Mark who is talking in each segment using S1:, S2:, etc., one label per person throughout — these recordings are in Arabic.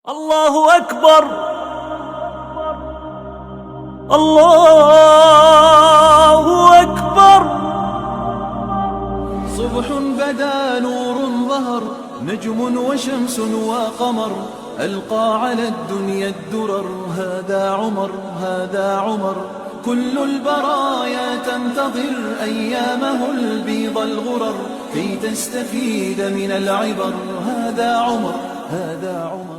S1: الله أكبر. الله أكبر.
S2: صبح بدا نور ظهر، نجم وشمس وقمر، ألقى على الدنيا الدرر. هذا عمر، هذا عمر، كل البرايا تنتظر أيامه البيض الغرر كي تستفيد من العبر. هذا عمر، هذا عمر.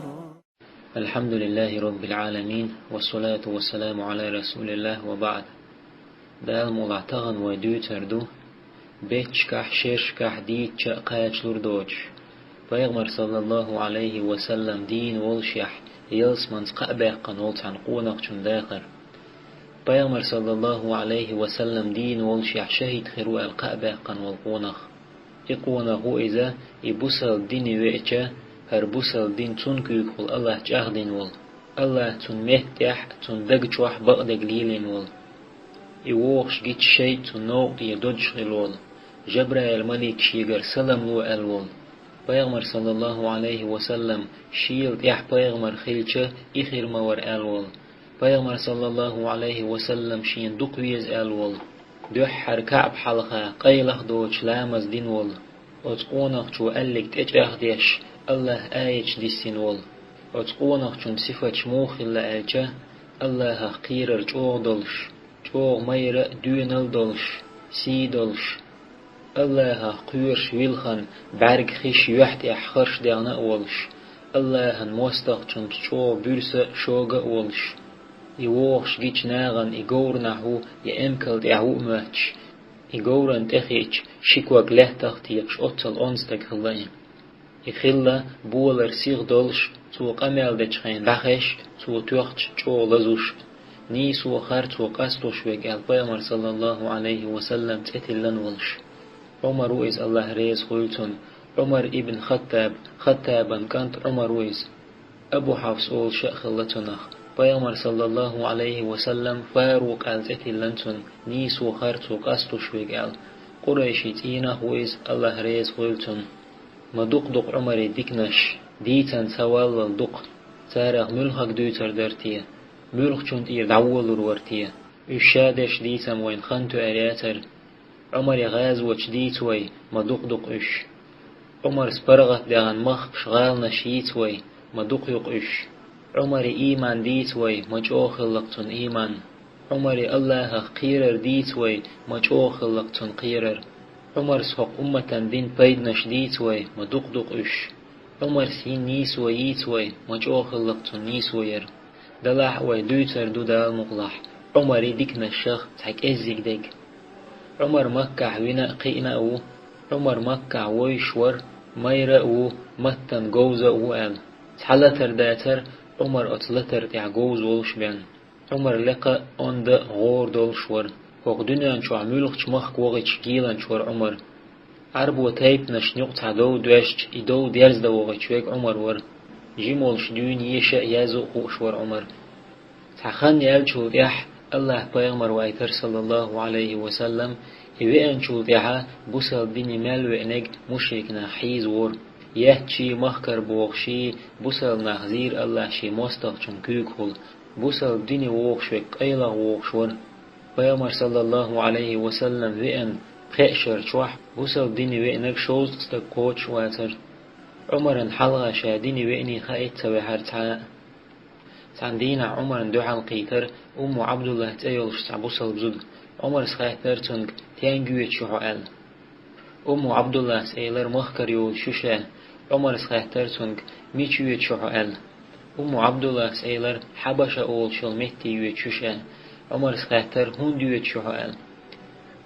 S3: الحمد لله رب العالمين، والصلاة والسلام على رسول الله، وبعد. دال مولعتغن ودوتردو بيتشكح شيرشكح ديتش قاچلور دوچ بيغمر صلى الله عليه وسلم دين والشح يلسمنز قأباقن والتعن قونق چون داخر. بيغمر صلى الله عليه وسلم دين والشح شهيد خيرو القأباقن والقونق إقونق إذا إبوسل ديني وإيچا هر بوسل دين تون كيكول الله جاهدين ول الله تون مهتح تون دقجوح بقدق ليلين ول يوغش جيت شيء تون نوق يدوج غلول جبرائيل الملك شيغر سلام لو الول. بيغمر صلى الله عليه وسلم شيل يح بيغمر خيلچه إخير مور الول. بيغمر صلى الله عليه وسلم شين دقويز الول دوحر كعب حلقة قيلخ دوش لامز دين ول وتقونق جو ألك تجاه ديش الله آيش ديسين ول وتقونق جون صفة موخ إلا ألجا الله قيرر جو دلش جو مير دونل دلش سي دلش الله قيرش ويلخن برق خيش يحت احخرش دانا ولش الله موستق جون جو بيرس شوغ ولش يوغش جيش ناغن يغور نحو يأمكل دعو ماتش يغورن تخيش شكوك لهتخت يكش أطل أنستك خلاين يخلا بولر سيغ دولش تو قمال دچخين بخش تو توختش جو لزوش ني سو خر تو قستوش ويقال بيامر صلى الله عليه وسلم تتلن ولش. عمر ويز الله ريز خلتن عمر ابن خطابا كانت عمر ويز أبو حفص أول شأخلتنخ بيامر صلى الله عليه وسلم فاروق تتلنتن ني سو خر تو قستوش ويقال قريشي تينه ويز الله ريز خلتن ما دق عمر ديكنش ديتن سوال دق تاريخ ملخك دوتر درتيه ملخ چون إير دعول ورتيه إشادش ديتم وين خنتو أرياتر عمر غاز وش ديتوي ما دق إش عمر سبرغت دان مخ شغال نشيتوي ما دق إش عمر إيمان ديتوي ما جوخلقتن إيمان عمر الله قيرر ديتوي ما جوخلقتن قيرر عمر سوق أمة دين بيد نشديتوي ما دق إش عمر سين نيسوي يتوي ما جوخلقتن نيسوير دلح وي دوتر دو دال مقلح عمر ديك نشخ تحك إزيك ديك عمر مكة وينا قينا أو عمر مكة ويشور ميرا أو متن جوزة أو آل تحلتر داتر عمر أطلتر تعجوز ولش بان عمر لقى عند غور دولشور وقدنا شو عملك مخ وغش جيلان شور عمر عرب وتايب نشنيق تعدو دوشت إدو ديرز دو وغشوك عمر ور جيمولش دون يشا يازو خوشور عمر تخن يالشو ديح الله بيغمر وايتر صلى الله عليه وسلم يوئن شو ديحا بوسل ديني مال وعنق مشركنا حيز ور يهتشي مخكر بوغشي بوسل نخزير الله شي مستق چون كيكول بوسل ديني وغشوك ايلا وغشور بيغمر صلى الله عليه وسلم وئن بخيشر شوح بوسل ديني وئنك شوز استقوش واتر عمر حلغة شاديني وئني خايت سوحر تعندينا عمر دوحل قيتر عبد الله تأيولش تعبوسل بزود عمر سخيتر تنك تيانجويت شوحو آل عبد الله سيلر مخكر يول شوشا عمر سخيتر تنك ميچويت شوحو آل عبد الله سيلر حبشة أول شل مهتي يويت شوشا عمر سخيتر هون ديويت شوحو آل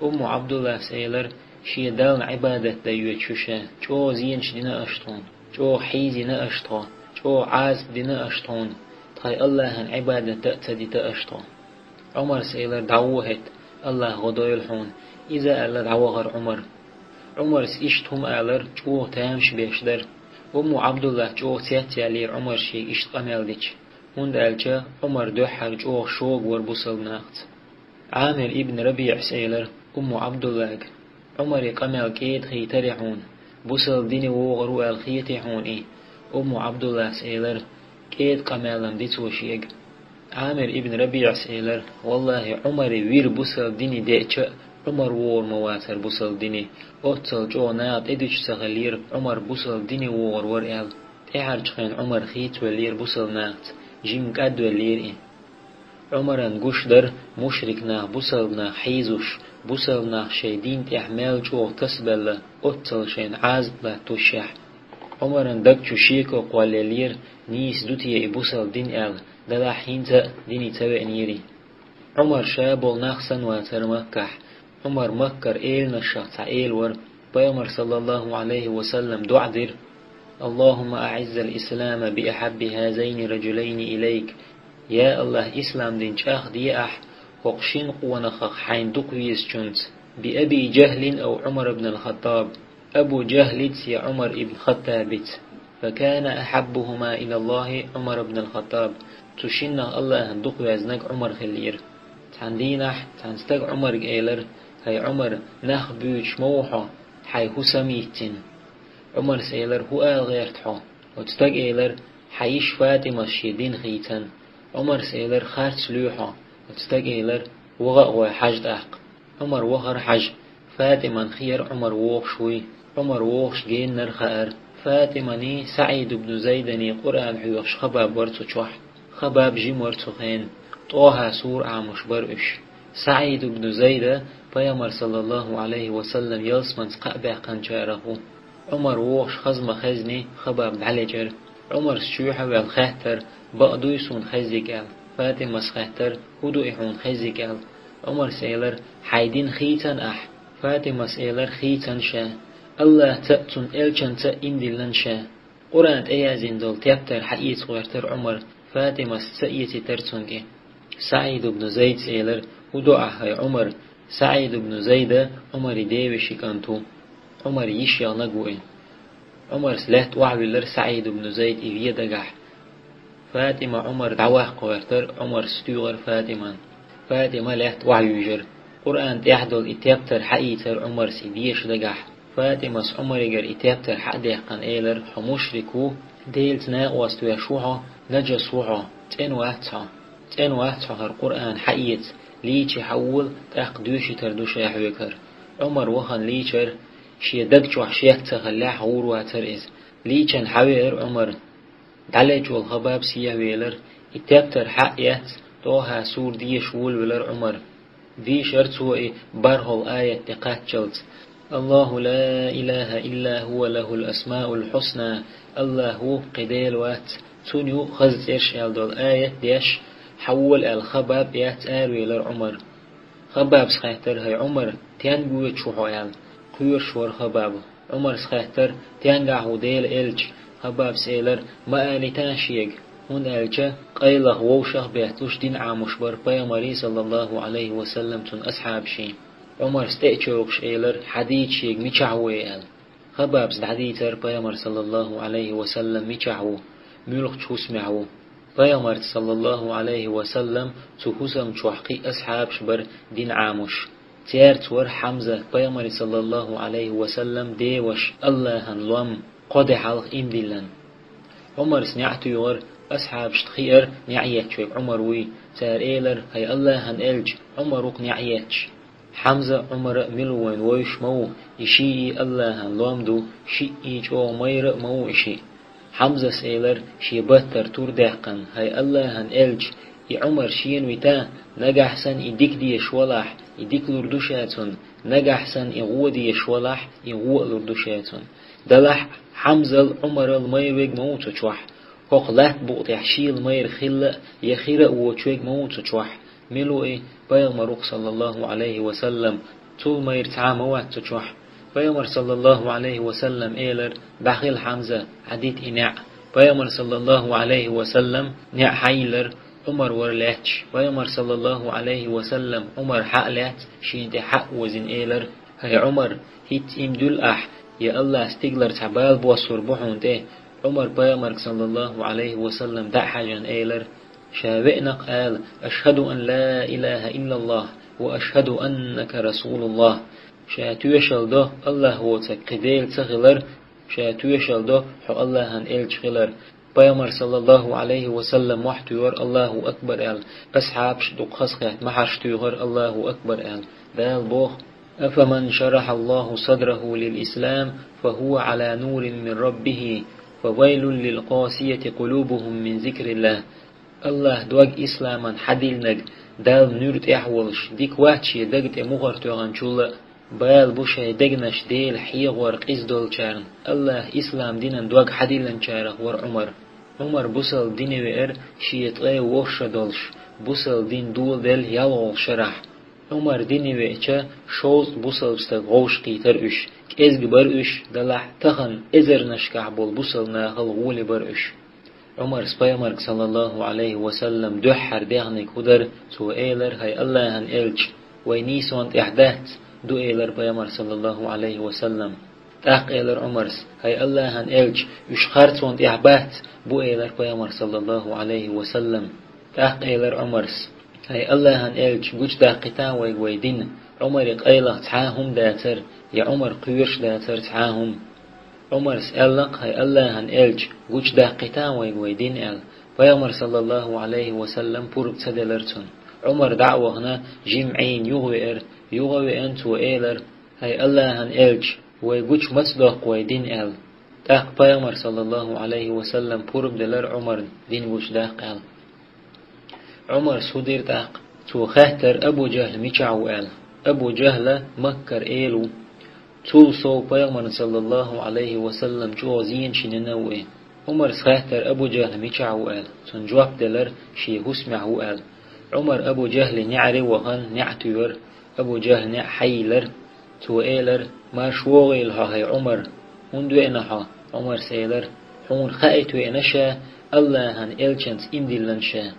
S3: عبد الله سيلر شي دالن عبادة ديويت شوشا جو زينش دينا أشتون جو حيزي نا أشتون جو عاز دينا أشتون تخي الله هن عبادة تأتدي تأشتون عمر سيلر دعوهت الله غدوي الحون إذا ألا دعوغر عمر سيشتهم ألر جو تامش بيشدر عبد الله جو تياتي علير عمر شي إشت قمال ديش هند ألجا عمر دوحر جو شوق وربوصل ناقت عامر ابن ربيع سيلر عبد الله عمر قمال كيد خيترحون بوصل ديني وغرو الخيتحون عبد الله سيلر كيد قمالم دي توشيق عامر ابن ربيع سيلر والله عمر وير بوصل ديني ديتش عمر وور مواتر بوصل ديني اوتل جو ناد ادوش سغلير عمر بوصل ديني وور ورقل تعرج خين عمر خيت ولير بوصل نات جيم قد ولير عمران قشدر مشركنا بوصلنا حيزوش بوصلنا شيدين تحمل جو تسبل اوتل شين عازب توشح عمران دكتو شيكو قوالير نيس دوتي بوصل دين دلا حينتا ديني تبع نيري عمر شابول ناخسن واتر مكح عمر مكر نشاط ور بيامر صلى الله عليه وسلم دعدر اللهم أعز الإسلام بأحب هذين رجلين إليك يا الله إسلام دين شاخ دي وقشين قوانخ حين دقويس جنت بأبي جهل أو عمر بن الخطاب أبو جهل يا عمر بن الخطاب فكان أحبهما إلى الله عمر بن الخطاب تشينا الله دقوي أزنك عمر خلير تندينح تنستق عمر إيلر هاي عمر نخ بيوش موحا حي هسميتين عمر سيلر هو غيرتحو وتستق إيلر حيش فاطمة شيدين خيتن عمر سيلر خارج لوحا وتستق إيلر وغق وحجد أق عمر وغر حج فاطمة خير عمر ووخ شوي عمر ووخش جين نرخار فاطمة ني سعيد بن زيدني قرآن حيوش خباب ورتو چوح خباب جيم ورتو خين طه سور عمش برش سعيد بن زيد بيامر صلى الله عليه وسلم يلسمن قابع قنجاره عمر ووش خزم خزني خباب علجر عمر شوحة والخاتر بقدويسون خزيقال فاطمة سخاتر هدو إحون خزيقال عمر سيلر حيدين خيتن فاطمة سيلر خيتن شا الله تأتون إلشن تأين دلن شا قرآن أيازين دول تيبتر حقيت غيرتر عمر فاطمة سأيتي ترتنجي سعيد بن زيد سيلر ودعا هاي عمر سعيد بن زيد عمر ديوشي كانتو عمر يشيا نقوي عمر سلحت وعبلر سعيد بن زيد إذا دقح فاطمة عمر دعواه قوارتر عمر ستيغر فاطمة لحت وعيوجر قرآن تحدل إتيبتر حقيتر عمر سيديش دقح فاطمة عمر جر إتيبتر حق ديقان إيلر حمشركو ديلت ناقواست ويشوها نجسوها تنواتها القرآن حقيت ليتي حول تأقدوشي تردوش يحوكر عمر وخن ليتر شي دقجو حشيك تغلح ورواتر إز ليتن حوير عمر دلج والخباب سيهويلر إتيبتر حقيت توها سور ديش ولر عمر ذي شرطو برهل آية تقاتشلت الله لا إله إلا هو له الأسماء الحسنى الله هو قديل وات تونيو خز إرشال دول آية ديش حول الخباب يتآل ويلر عمر خباب سخيتر هاي عمر تيان قوة شوحويال قيور شور خباب عمر سخيتر تيان قاعو ديل إلج خباب سيلر ما آلي تاشيق هون ألجا قيلغ ووشخ بيهتوش دين عامشبر بيامري صلى الله عليه وسلم تون أصحاب شي عمر استأجوكش إيلر حديد شيق ميشعويال خباب سدحديتر بيامر صلى الله عليه وسلم ميشعو ملغ تشوسمعو بيامر صلى الله عليه وسلم تهوسم شوحقي أصحاب شبر دين عامش تيارت ور حمزة بيامر صلى الله عليه وسلم ديوش الله هنلوم قد حلق إمدلن عمر سنعتو يور أصحاب شتخير نعيات شوك عمر وي تار إيلر هاي الله هنألج عمروك نعياتش حمزة عمر ملوين ويش مو يشي الله هنلومدو شيء جو مير مو إشي حمزة سيلر شي بطر تور دهقن هاي الله هنألج عمر شين ويتا نجحسن يديك دي شوالح يديك لردوشاتون نجحسن يغو دي شوالح يغو لردوشاتون دلح حمزة عمر الميريق موتو شوح هوق لات بوط يحشي المير خلق يخير ووشويق موتو شوح ملو بيغمروك صلى الله عليه وسلم طول مير تعاموات تشوح بيغمر صلى الله عليه وسلم إيلر داخل حمزة عديد إناع بيغمر صلى الله عليه وسلم نع حيلر عمر ورلاتش بيغمر صلى الله عليه وسلم عمر حقلات شين حق وزن إيلر هاي عمر هيت إمدول يا الله استقلر تعبال بوصور بحون ده عمر بيغمر صلى الله عليه وسلم دع حاجان إيلر شابئنا قال أشهد أن لا إله إلا الله وأشهد أنك رسول الله شاتويشل ده الله هو تقديل تغلر شاتويشل ده حو الله هن إلج غلر بيامر صلى الله عليه وسلم وحتيور الله أكبر آل أصحاب شدق خسخت محشتيور الله أكبر آل دال بوخ أفمن شرح الله صدره للإسلام فهو على نور من ربه فويل للقاسية قلوبهم من ذكر الله الله دوغ إسلاما حديل نج دال نورت إحولش ديك واتشي دقت مغرتوغان شولا بال بوشي دقنش ديل حيغور قيز دول چارن الله إسلام دينن دوغ حديلن چارغ ور عمر بوسل ديني وير شيت غي ووش دولش بوسل دين دول دل يالغول شرح عمر ديني ويچا شوز بوسل بستغ غوش قيتر اش كيزگ بر اش دلح تخن ازر نشكح بول بوسل ناخل غولي بر اش عمر سبايمرك صلى الله عليه وسلم دحر ديغنك هدر تو ايلر هاي الله هن إلج وينيسوانت إحدات دو ايلر بايمر صلى الله عليه وسلم تاق ايلر عمرس هاي الله هن إلج يشخرتوانت إحبات بو ايلر بايمر صلى الله عليه وسلم تاق ايلر عمرس هاي الله هن إلج جوج داقتان ويدين عمر قيلة تعاهم داتر يا عمر قيرش داتر تعاهم عمر سألق هاي الله هن إلج جوج داقتان ويدين إل فيامر صلى الله عليه وسلم بورب تدلرتون عمر دعوة هنا جمعين يغوئر أنت وإيلر هاي الله هن إلج ويجوج مصدق ويدين إل تاق فيامر صلى الله عليه وسلم بورب دلر عمر دين جوج داق إل عمر سودير تاق تو خهتر أبو جهل ميشعو إل أبو جهل مكر إيلو تول صو بيغمر صلى الله عليه وسلم جوزين شننوئي عمر سخاتر أبو جهل ميشعو آل سنجواب دلر شي هسمعو آل عمر أبو جهل نعري وغن نعتور أبو جهل نعحيلر تو إيلر ما شوغي لها هاي عمر هندو إنها عمر سيلر حون خائتو إنشا الله هن إلشنس إمدلنشا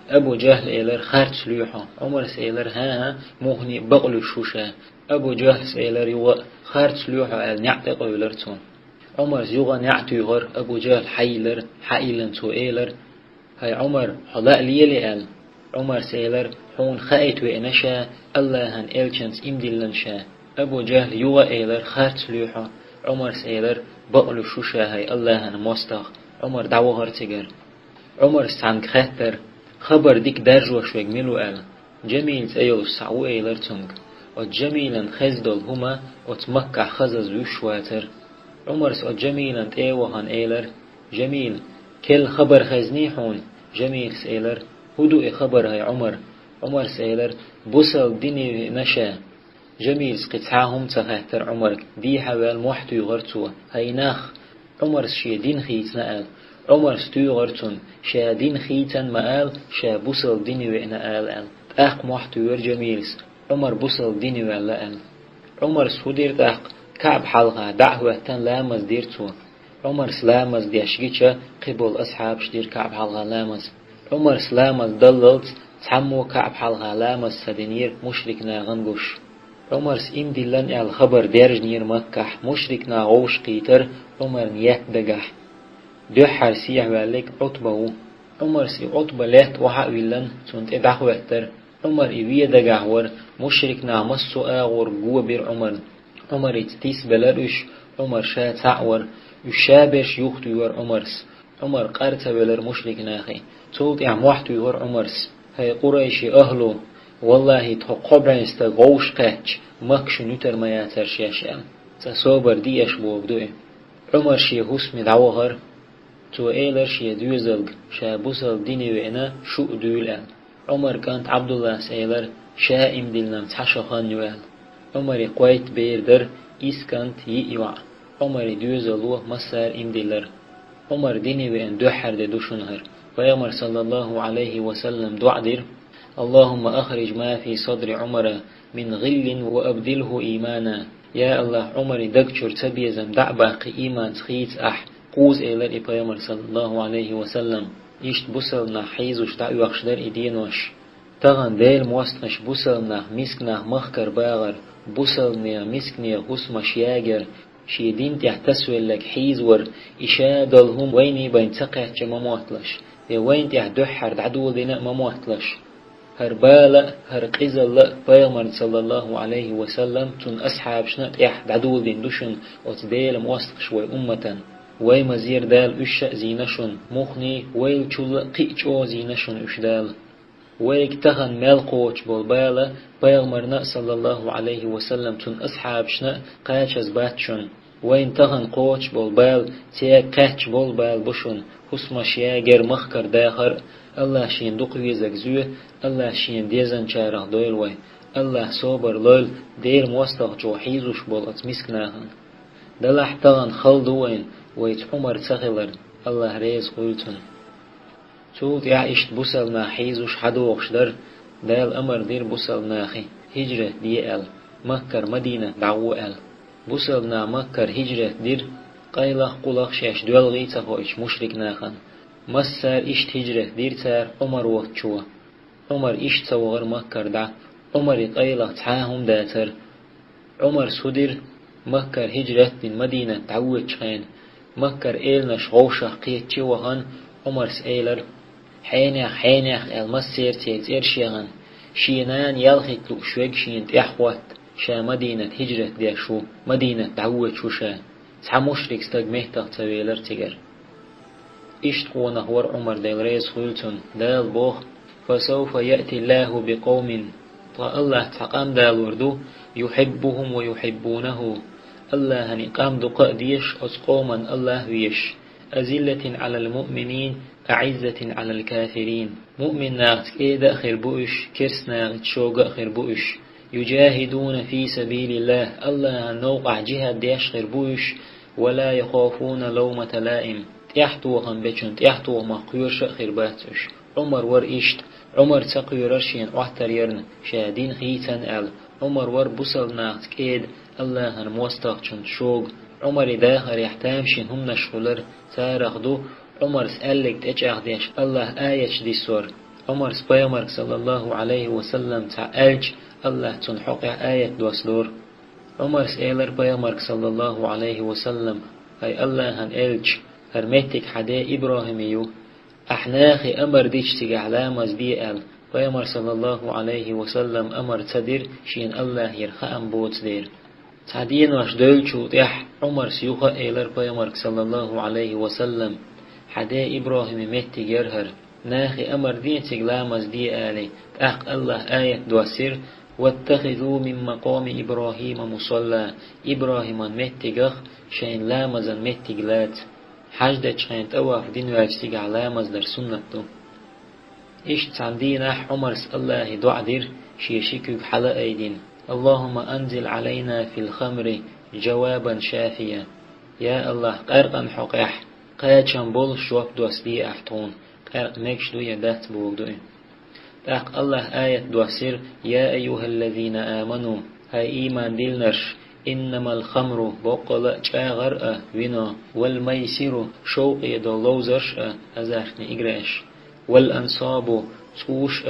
S3: أبو جهل إيلر خارج سلوحا عمر سيلر ها مغني بغل شوشا أبو جهل سيلر يوغ خارج سلوحا آل نعتق ويلرتون عمر زيوغا نعتوغر أبو جهل حيلن تو إيلر هاي عمر حلاء ليلي آل عمر سيلر حون خائت وإنشا الله هن إلشنس إمدلنشا أبو جهل يوغا إيلر خارج سلوحا عمر سيلر بغل شوشا هاي الله هن مستغ عمر دعوة هرتجر عمر سعنك خاتر خبر ديك درج وشوك ملو آل جميل سيول سعو إيلر تنك وجميلا خزدل هما وتمكع خزز وشواتر عمر سأل جميلا تأيوهن إيلر جميل كل خبر خزنيحون جميل سيلر هدوء خبر هاي عمر سيلر بوصل ديني نشا جميل سقطعهم تخهتر عمر دي حوال محتو يغرتوا هاي ناخ عمر شي دين خيتنا آل عمر ستو يغرتون شا دين خيتن مآل شا بوصل ديني وإنا آل تأق محتو يغر جميلس عمر بوصل ديني وإنا آل عمر سودير تأق كعب حلقة دعوة تن لامز ديرتو عمر سلامز ديشجيتشا قبل أصحاب شدير كعب حلقة لامز عمر سلامز دللت تحمو كعب حلقة لامز سدنير مشركنا غنقوش عمر سئم دلن الخبر ديرج نير مكح مشركنا غوش قيتر عمر نيات دقح دوحر سيح والك عطبه عمر سي عطبه لات وحا ويلن سنت دعوة عمر إبيه دقحور مشركنا مصو آغور قوة بير عمر يتتيس بلرش عمر شا تعور يشابش يختو يور عمر قارتا بلر مشرك ناخي تولت واحتو يور عمرس هاي قريشي أهلو والله تقبرن استغوش قاتش مكش نتر ما ياترشيشان تصوبر ديش بوغدوئ عمر شي هسمي دعوهر تو ايلر شي دوزلق شا بوصل ديني وإنا شو دولان عمر كانت عبد الله سيلر شا امدلنام تحشخان يوال عمر قويت بيردر إسكانت يئيوع عمر دوزلوه مسار امدلر عمر ديني وإن دوحر دوشنهر ويامر صلى الله عليه وسلم دعدر اللهم أخرج ما في صدر عمر من غل وأبدله إيمانا يا الله عمر دكتور تبيزم دع باقي إيمان تخيت قوز إلى إبايامر صلى الله عليه وسلم إشت بسلنا حيزوش دعو أخشدر إدينوش تغن ديل موستنش بوسلنا مسكنا مخكر باغر بوسلنا مسكنا هسم شياجر شيدين تحتسوي لك حيزور إشادلهم ويني بين تقعت مموتلش وين تحدحر دعدو دينا مموتلش هربالة هرقزل بيغمر صلى الله عليه وسلم تن أصحاب شنات دعدو دين دوشن وتديل موستق شوي أمة وي مزير دال أشأ زينشون مخني ويل چول قيچو زينشون أشدال ويك تخن ملقوش بالبالة بيغمرنا صلى الله عليه وسلم تن أصحاب شنا قاچز باتشون وين تخن قوش بالبال تيا قاچ بالبال بشون حسما شياغر مخكر داخر الله شين دقويزك زوه الله شين ديزن چارخ دويل وي الله صبر لول دير موستغ جو حيزوش بولت مسكناهن دلح تغن خلدوين ويت عمر تغلر الله ريز قلتن تولت يعيشت بوسلنا حيزوش حدوغش در دال أمر دير بوسلناخي هجرة ديال مكر مدينة دعوال بوسلنا مكر هجرة دير قيلخ قلخ شاش دولغي تخوش مشرك ناخن مسار إشت هجرة دير تار عمر وقت شوه عمر إشت سوغر مكر دع عمر قيلخ تحاهم داتر عمر سودير مكر هجرة دين مدينة تعوت شخين مكر إيلنا شغوشة قيت شوهن عمر سئيلر حينيخ المسير تيت إرشيغن شينان يلخيك لؤشوك شين تيحوات شا مدينة هجرة دي شو مدينة تعوت شو شا تحا مشرك ستاق مهتغ تاويلر تيجر إشت قونا هور عمر ديل ريز خلتن دال بوخ فسوف يأتي الله بقوم الله تقام دال وردو يحبهم ويحبونه الله هنقام دقاء ديش أسقوما الله ويش أزلة على المؤمنين أعزة على الكافرين مؤمن ناغت إيدا خير بؤش كرس ناغت شوق خير بؤش يجاهدون في سبيل الله الله نوقع جهاد ديش خير بؤش ولا يخافون لومة لائم تيحتوغن بچن تيحتوغ مقيوش خير باتش عمر ور إشت عمر تقيرشين واحتر يرن شادين خيتن أل عمر ور بوسل ناغت كيد الله هنموستغ شوق عمر داخر يحتامشين هم نشغلر تارخدو عمر سألك تجاغ ديش الله آيش دي سور عمر سبيمرك صلى الله عليه وسلم تعالج الله تنحقع آية دوسلور عمر سألر بيمرك صلى الله عليه وسلم أي الله هنألج هرمتك حدا إبراهيميو أحناخي أمر ديش تجعلامز دي أل بيمر صلى الله عليه وسلم أمر تدير شين الله يرخأم بوت دير تعدين واش دولشو تيح عمر سيوخا إيلر بيمرك صلى الله عليه وسلم حدا إبراهيم متي جرهر ناخي أمر دين تجلامز دي آلي تحق الله آية دواسير واتخذوا من مقام إبراهيم مصلى إبراهيم متي جخ شين لامزن متي جلات حاجدة شين تواف دين واجتيج علامز در سنة إيش تعدين عمر الله دعا دير شيشيكو حلا أيدين اللهم أنزل علينا في الخمر جوابا شافيا يا الله قرقا حقيح قاچن بول شواب دوسدي أحتون قرق مكش دو يدات بولدوين تاق الله آية دوسير يا أيها الذين آمنوا هاي إيمان ديلنرش إنما الخمر بقل جاغر وينا والميسر شوق يدولوزرش أزارني إجراش والأنصاب توش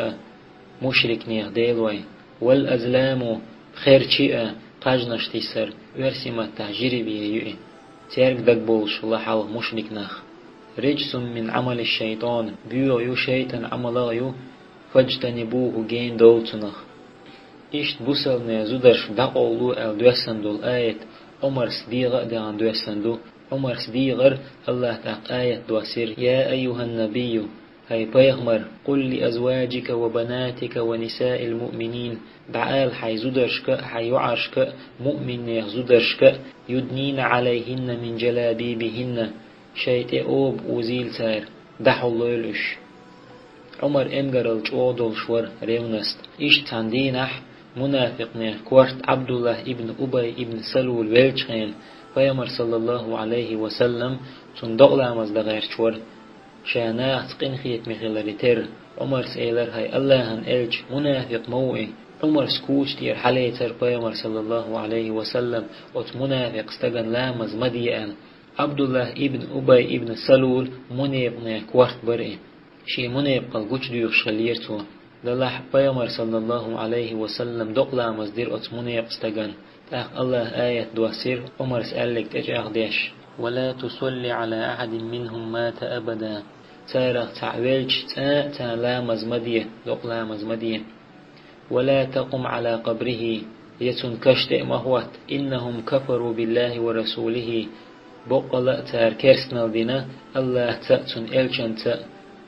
S3: مشرك نيغ ديلوي والأزلام خير شيء قاجنش تيسر ورسمة تهجيري بيه تيرك دك بولش لحال مشرك نخ رجس من عمل الشيطان بيو يو شيطان عملايو فاجتنبوه جين دولتنخ إشت بوسلنا زودرش دقولو دوسندو الآية عمر صديغة دان دوسندو عمر صديغر الله تاق آية دوسير يا أيها النبي هاي بيغمر قل لأزواجك وبناتك ونساء المؤمنين دعال حي زودرشك حي يعرشك مؤمن يغزودرشك يدنين عليهن من جلابيبهن شيء أوب وزيل سار دحو الليلش عمر امجرل جودل شور ريونست إيش تندينح منافقنا كورت عبد الله ابن أبي ابن سلول ويلشين فيمر صلى الله عليه وسلم تندقل عمز دغير شور شاناخت قنخيت مخلالتر عمر سيلر هاي الله هن إلج منافق موئي عمر سكوش تير حليتر بيمر صلى الله عليه وسلم وت منافق استغن لامز مديئن عبد الله ابن أبي ابن سلول منيبنا كورت برئي شي منيب قل قوش ديوخ شغليرتو دلح بيمر صلى الله عليه وسلم دق لامز دير وت منيب استغن تاق الله آية دواسير عمر سألك تجاغ ديش ولا تصلي على أحد منهم مات أبدا تارغ تعويلش تا لامز مدية دق لامز مدية ولا تقم على قبره يتن كشت مهوت إنهم كفروا بالله ورسوله بقلا تار كرسنال دينا الله تأتن إلشان تأ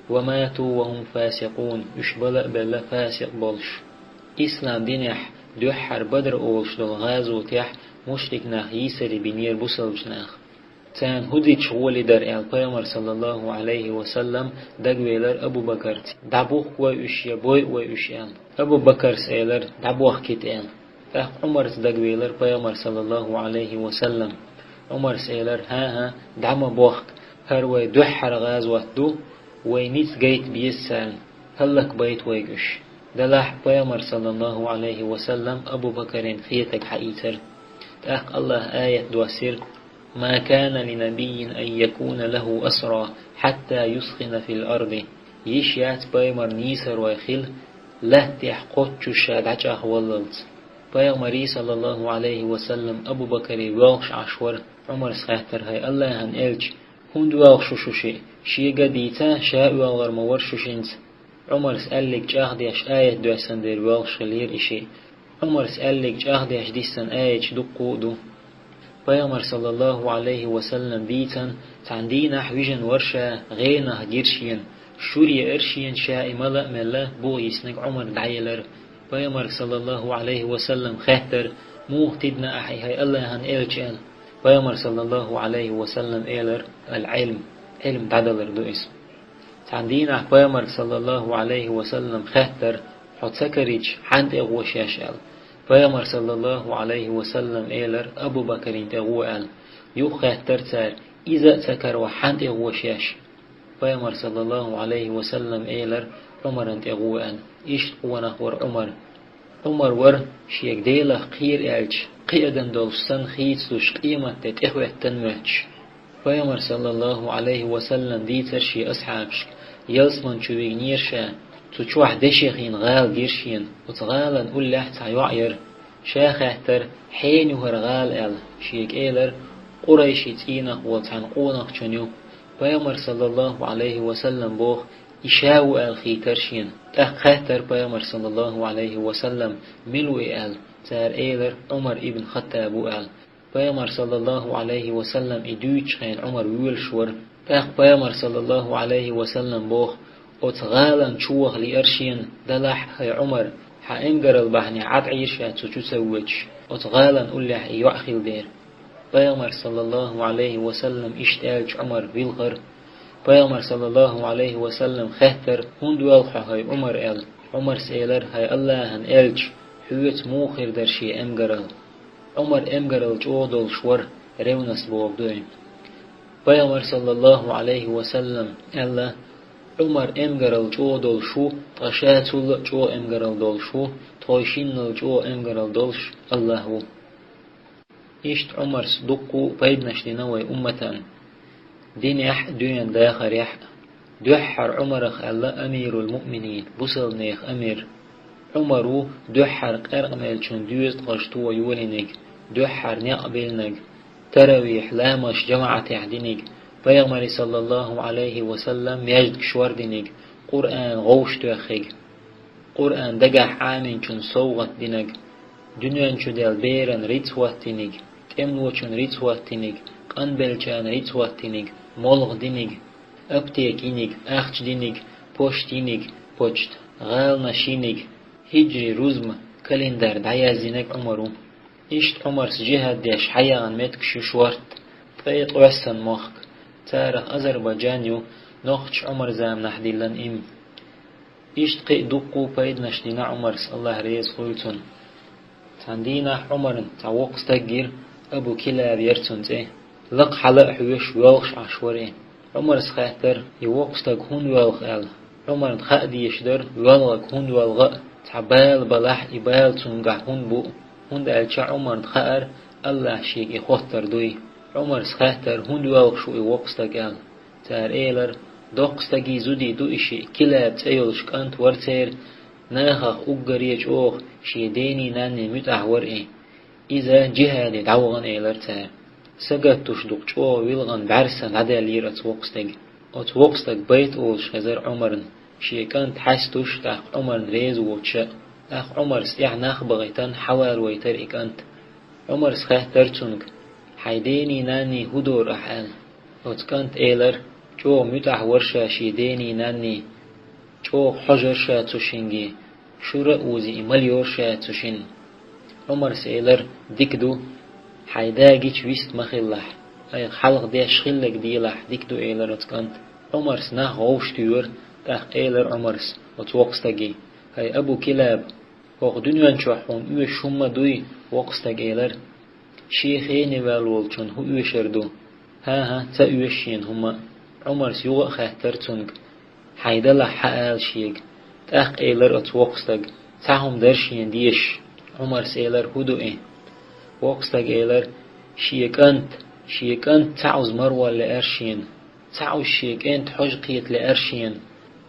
S3: وماتوا وهم فاسقون يشبلا بلا فاسق بولش إسلام دينح دوحر بدر أولش دل غازو تيح مشرك ناخ يسري بنير بوسلش ناخ تان هدي شغولي در البيامر صلى الله عليه وسلم دقويلر أبو بكر دعبوخ ويشيا بوي ويشيان أبو بكر سيلر دعبوخ كتين تاخ عمر دقويلر بيامر صلى الله عليه وسلم عمر سيلر ها دعم بوخ هروي دوحر غازوة دو وينيت جيت بيسان هلك بيت ويقش دلاح بيامر صلى الله عليه وسلم أبو بكر خيتك حقيتر تاخ الله آية دواسير ما كان لنبي أن يكون له أسرى حتى يسخن في الأرض يشيات بيامر نيسر ويخل لا تحقوت شادعج أخواللت بيامري صلى الله عليه وسلم أبو بكر واغش عشور عمر سخاتر هاي الله هن إلج هند واغشو شوشي شي قديتا شاء واغر مورشو شنت عمر سألك جاهديش آية دوسن دير واغش غلير إشي عمر سألك جاهديش ديسن آية دقو دو بيامر صلى الله عليه وسلم ديتن تعندينا حويجن ورشا غينا هجيرشين شوري إرشين شاء ملأ ملا بو يسنك عمر دعيلر بيامر صلى الله عليه وسلم خاتر موه تدنا أحي هاي الله هن إلجان بيامر صلى الله عليه وسلم إيلر العلم علم دادلر دو اسم تعندينا بيامر صلى الله عليه وسلم خاتر حد سكريج حند إغوشاشال بيامر صلى الله عليه وسلم إيلر أبو بكر تغوال يو خاتر تار إذا سكر وحند إغوشاش بيامر صلى الله عليه وسلم إيلر عمر تغوال إيش قوانا ور عمر ور شيك ديلا خير إلج قيدن دولستان خيتسوش قيمة تتحوه تنمهج بيامر صلى الله عليه وسلم ديتر شي أصحابش يلسمن شويق نيرشا تشوح دشيخين غال جيرشين وتغالن أولاح تعيعير شاخهتر حين يهر غال إل شيك إيلر قريشي تينق وتعنقونق چنيو بيامر صلى الله عليه وسلم بوخ إشاو آل خيترشين تأخاتر بيامر صلى الله عليه وسلم ملو آل تار إيلر عمر ابن خطاب آل بيامر صلى الله عليه وسلم إدوش خين عمر ويلشور تأخ بيامر صلى الله عليه وسلم بوخ وتغالن شوخ لأرشين دلح هاي عمر حانقر البحني عد عيشة تسوج وتغالن أولح يعخل دير بيامر صلى الله عليه وسلم اشتالج عمر بالغر بيامر صلى الله عليه وسلم خهتر هند والخ هاي عمر ال عمر سيلر هاي الله هن الج حوت موخر درشي امقرل عمر امقرل جودل شور رونس بوغدوين بيامر صلى الله عليه وسلم الله عمر امقرل جودل شو طشاتل جو امقرل دول شو طوشين جو امقرل دولش الله إشت عمر صدقو بيدنش لنوي أمتان دين يح دين داخر يح دوحر عمرخ الله أمير المؤمنين بصل نيخ أمير عمرو دوحر قرقمل چون دوست قشتو يولينك دوحر نقبلنك ترويح لامش جماعة يحدينك بيغمري صلى الله عليه وسلم يجدك شوردينك قرآن غوش توخيك قرآن دقح عامين چون صوغت دينك دنيان چو دل بيرن ريتواتينك تمنو چون ريتواتينك قنبل چان ريتواتينك مولغ دينك ابتيكينك اخج دينك پوش دينك پوشت غال نشينك هجري روزم كالندر دعيازينك عمرو إشت عمر سجهد ديش حيان متك شوشورت طيط وحسن مخك تارخ أذربيجانيو نوخش عمر زام نحديلن إم إشت قي دقو بايد نشدينا عمر الله ريز خويتون تندينا عمر تعوقس تجير أبو كلاب يرتون تي لق حلق حوش ويلخش عشوري عمر سخاتر يوقس تج هون ويلخ آل عمر خادي يشدر ويلغ هون ويلغ تعبال بلح إبال تنقع هون بو هون دالشا عمر خائر الله شيك يخوتر دوي عمر سخاتر هون ويلخ شو يوقس تج آل تار إيلر دوقس تجي زودي دو إشي كلاب تيولش كانت ورتير ناخخ أقريج أوخ شيديني ناني متأحور إيه إذا جهاد دعوغن إيلرتها سقط تشدق شو ويلغن بعرسن عدالير أتوقستك بيت أولش هزار عمرن شي كانت حستوش تاخ عمرن ريز ووتشا أخ عمر سيح ناخ بغيتان حوال ويتر إكانت عمر سخاه ترتونك حيديني ناني هدور أحال وتكنت إيلر جو متح ورشا شيديني ناني جو حجر شا تشينجي شورا أوزي مليور شا تشين عمر سيلر ديكدو حيداجيش ويست مخلح أي خلق ديش خلق ديلح ديكدو إيلر تكنت عمرس ناخ غوش تيور تاخ إيلر عمرس وتوقستجي هاي أبو كلاب وق دنيان شوحون أوش شما دوي وقستج إيلر شيخيني والولشون هو أوشردو ها تا أوشين هما عمرس يوغ خاطرتونج حيدلا حقال شيق تاخ إيلر أتوقستج تاهم درشين ديش عمرس إيلر هدو إيه وقستج إيلر شيكانت تعوز مروة لأرشين تعوز شيكانت حجقيت لأرشين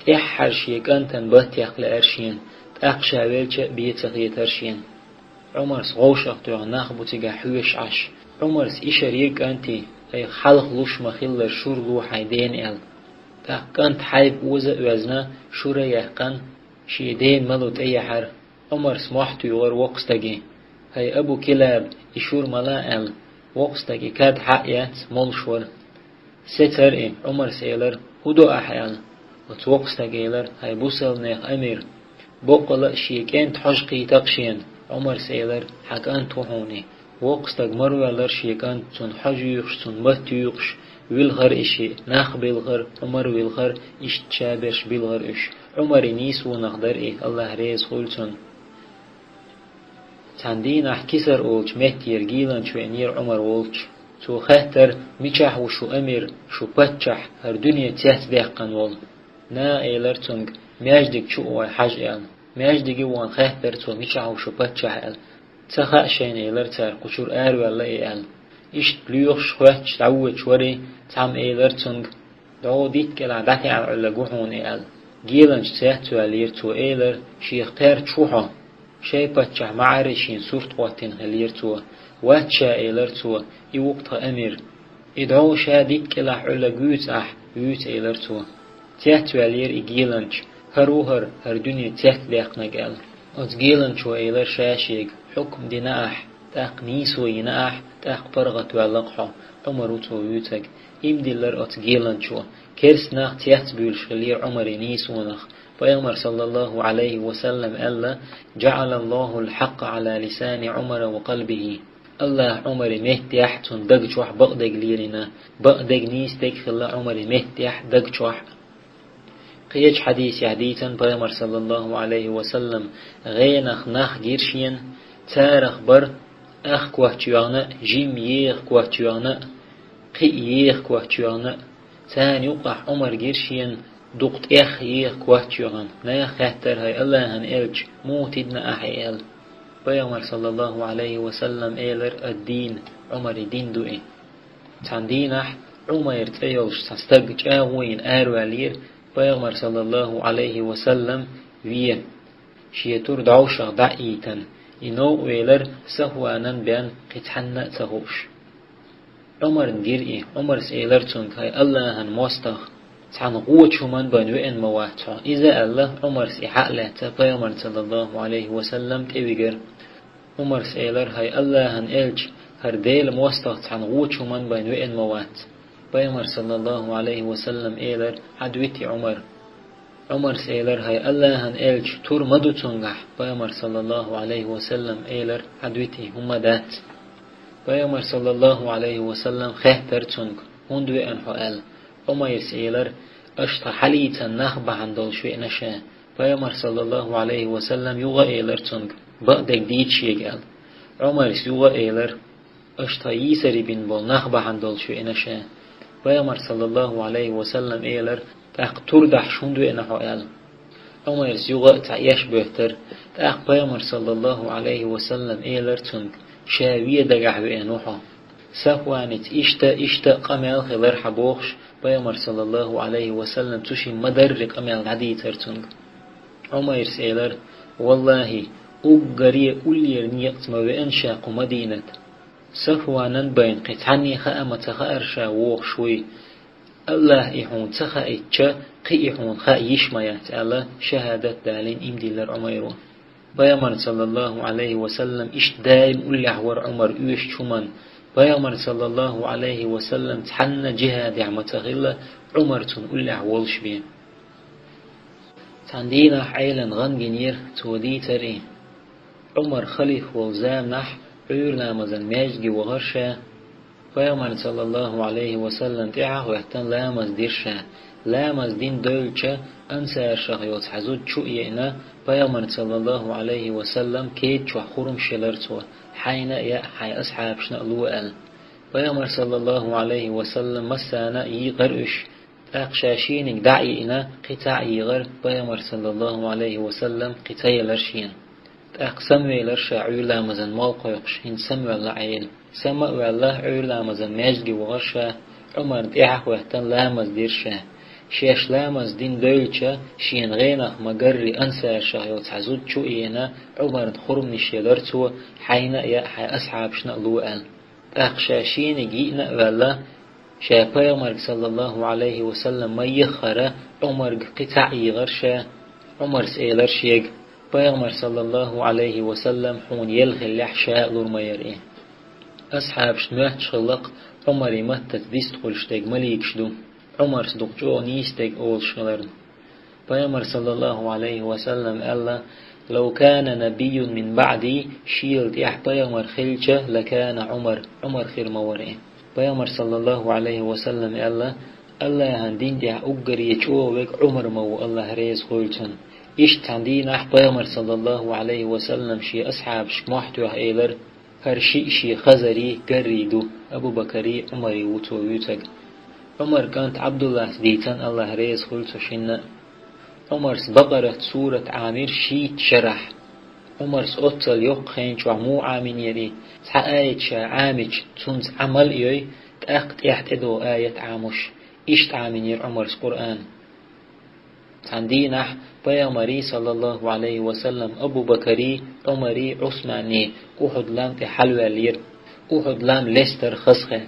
S3: تحر شيكانت باتيخ لأرشين تاق شاويلش بيتغيت أرشين عمرس غوش أختوغ ناخبو تيغا حوش عش عمرس إشاريك أنتي أي خلق لوش مخيلر شور لو حيدين إل تاق كانت حيب وزا وزنا شورا يحقن شيدين ملوت أي حر عمرس محتو يغر وقستاقي هاي أبو كلاب إشور ملا إل وقستاقي كاد حقيات ملشور ستر إيه عمر سيلر هدو أحيال وتوقستاقي إلر هاي بوصل نيخ أمير بقلا شيكين تحجقي تقشين عمر سيلر حقان توحوني وقستاق مروالر شيكان تون حجيوش تون بطيوش ويلغر إشي ناخ بالغر عمر ويلغر إش تشابرش بالغر إش عمر نيس ونقدر إيه الله ريز خلتون تاندين أحكسر أولش مهتير جيلان شوينير عمر ولش تو خاطر ميشح وشو أمير شو بتشح هر دنيا تيات ديقان وول نا إيلر تونج مياجدك شو واي حاج إل مياجدك وان خاطر تو ميشح وشو بتشح إل تخا شين إيلر تار قشور والله إل إشت ليوخش خواتش تعود شوري تعم إيلر تونج دعو ديت كلا داكي على جوحون إل جيلانش تيات والير تو إيلر شيخ تار تشوحا شي بتشح معارشين صورت قواتين غلير تو واتشا إيلر تو يوقتها أمير إدعو شاديد كلا حولا جوت جوت إيلر تو تيات والير إجيلانش هروهر هر دنيا تيات ليقنا قال أتجيلانش وإيلر شاشيق حكم ديناح تاق نيسو يناح تاق برغت واللقحة عمرو تو يوتك إمدلر أتجيلانش كيرس ناق تيات بيلش غلير عمر نيسو نخ فيغمر صلى الله عليه وسلم ألا جعل الله الحق على لسان عمر وقلبه الله عمر مهتيح تون دقشوح بقدق ليرنا بقدق نيس تكخل عمر مهتيح دقشوح قيج حديث حديثا فيغمر صلى الله عليه وسلم غينخ نخ جيرشين تارخ بر أخ كوهتيانا جيم ييخ كوهتيانا قي ييخ كوهتيانا تان يقع عمر جيرشين دقت إخ يخ كواتشوغان لا خاطر هاي الله هن إلج موتدنا أحيال بيغمر صلى الله عليه وسلم إيلر الدين عمر الدين دوئي تان دينح عمر تأيلش تستقج آوين آروالير بيغمر صلى الله عليه وسلم ويه شيطور دعوشغ دعيتن إنو ويلر سهوانا بيان قتحنا تهوش عمر نجير عمر سيلر تنك هاي الله هن موستخ تعن قوة شمان بنوئن مواتها إذا الله عمر سيحق له تبايمر صلى الله عليه وسلم تبيجر عمر سيلر هاي الله هن إلج هرديل موستخ تعن قوة شمان بنوئن موات بايمر صلى الله عليه وسلم إيلر عدوتي عمر سيلر هاي الله هن إلج تور مدو تنجح بايمر صلى الله عليه وسلم إيلر عدوتي هم دات بايمر صلى الله عليه وسلم خهتر تنج هندوئن حقال عمر سيلر أشتا حليتا نخبع عن دول شوئ نشا بايمر صلى الله عليه وسلم يوغا إيلر تنج بقدك ديت شيقال عمر يوغا إيلر أشتا يسري بن بول نخبع عن دول شوئ نشا بايمر صلى الله عليه وسلم إيلر تاق تردح شندو إنا حقال عمر يوغا تعيش بهتر تاق بايمر صلى الله عليه وسلم إيلر تنج شاوية دقح بإنوحا سهوانت إشتا قمال خلر حبوخش بايمر صلى الله عليه وسلم تشي مدرق أمال عدي ترتنج عمر سيلر والله أقري أولير نيقت ما بإنشاق مدينة سهوانا بين قطعني خأمة خأرشا ووخ شوي الله إحون تخا إتشا قي إحون خا يشميات على شهادة دالين إمدلر عميرو بايمر صلى الله عليه وسلم إش دائم أولي عور عمر إيش شمان پیامبر صلی الله علیه و سلم تحن جهاد عمتغلا عمر تون أولع ولش بيه تندينا عيلن غنجنير تودي تري عمر خليف والزام نح عورنا مزن ماجي وغرشا پیامبر صلی الله علیه و سلم تعه وحتن لامز دیرشا لامز دين دولچه انسار شخيوت حزود چو ينا پیامبر صلی الله علیه و سلم كيد چو خورم شلرتو حين يا حي اصحاب شنقلوال پیامبر صلی الله علیه و سلم مسانا يغرش اقشاشينك دعينا قطع يغر پیامبر صلی الله علیه و سلم قطعي لرشين اقسم ويلرشا عولا مزن مال قيقش هن سمو الله عيل سمو الله عولا مزن ماجي وغرشا عمر دعه وحتن لامز ديرشا شيش لامز دين دولچه شين غينخ مقري انسار شايوت حزود چو اينا عمر خرم نشيلرتو حين يا حي اصحاب شنقلوال اقشاشين جينا والله شا پیغمبر صلی الله علیه و سلم ما يخره عمر قطع يغرشا عمر سيلر شيق پیغمبر صلی الله علیه و سلم حون يلغي لحشاء لور ما يرئي اصحاب شنوات شغلق عمر متت ديست قلشتاق مليك شدو عمر صدق جو نيستاق اول شغلرن پیغمبر صلی الله علیه و سلم الله لو كان نبي من بعدي شيلد يح پیغمبر خلچه لكان عمر خير مورئي پیغمبر صلی الله علیه و سلم الله هندين دي اقري چو وك عمر مو الله ريز خلچن إيش تندين پیغمبر صلی الله علیه و سلم شي أصحاب شمحتو إيلر هر شي خزري قريدو أبو بكري عمري وتو يوتق عمر كانت عبد الله ديتن الله ريز خلصو شنا عمر بقرة سورة عامر شيت شرح عمر أطل يقخين شو مو عامين يري تحقايت شا عامج تنز عمل يوي تأخت يحتدو آية عامش إيش تعامين ير عمر قرآن تندينح پیغمبري صلى الله عليه وسلم أبو بكري عمري عثماني أحد لام تحلوى لير أحد لام لستر خسخة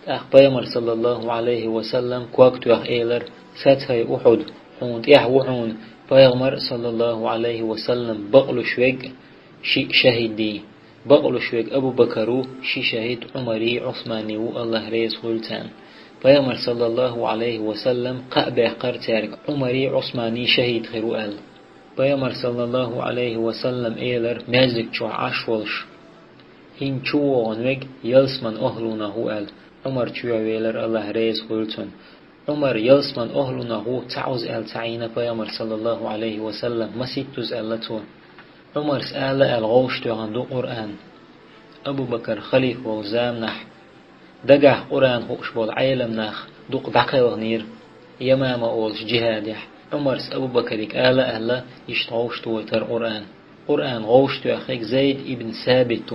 S3: تأخ پیغمبر صلى الله عليه وسلم كوكتو أخ إيلر فتحي أحد حوند وحون پیغمبر صلى الله عليه وسلم بقلو شويق شي شهيدي بقلو شويق أبو بكرو شي شهيد عمري عثماني والله ريز خلتان پیغمبر صلی الله علیه و سلم قعبه قرتارك عمري عثماني شهيد خيروال پیغمبر صلی الله علیه و سلم ایلر نزدیک چو عشولش هین چو ونوگ یلسمن اهلونه ال عمر چو ویلر الله ريز خلتون عمر يلسمن أهلونه تعوز تعين پیغمبر صلی الله علیه و سلم مسيد تز التو عمر سأل الغوش تغندو قرآن أبو بكر خليف وزام نح دقه قرآن خوش بول عيلم ناخ دوق دقيق نير يمام أولش جهاد يح عمر أبو بكرك أهلا يشتغوش توتر قرآن غوش تو أخيك زيد ابن ثابت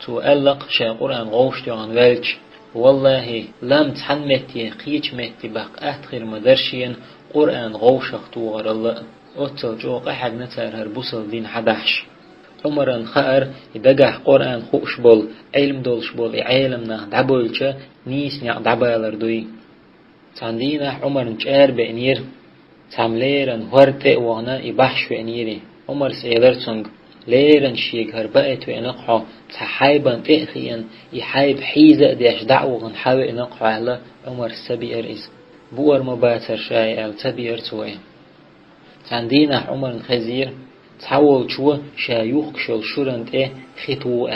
S3: تو ألق شا قرآن غوش تو عن والج والله لم تحنمتي قيش متي بق أتخير مدرشين قرآن غوش تو غر الله أتل جوق أحد نتر هربوصل دين حدحش عمران خار يدقح قرآن خوش بول علم دولش بول علمنا دعبولچه نيس نيق دعبالر دوي تندينا عمران چار بأنير تعمليرن ورته وانا يبحش بأنيري عمر سيلر تنگ ليرن شيق هربقت وإنقحو تحايبان تأخيا يحايب حيزة ديش دعوغن حاوي إنقحو على عمر سبي أرئيس بور مباتر شاي تبي أرتوي تندينا عمران خزير تحول شو شايوخ شل شرند خطو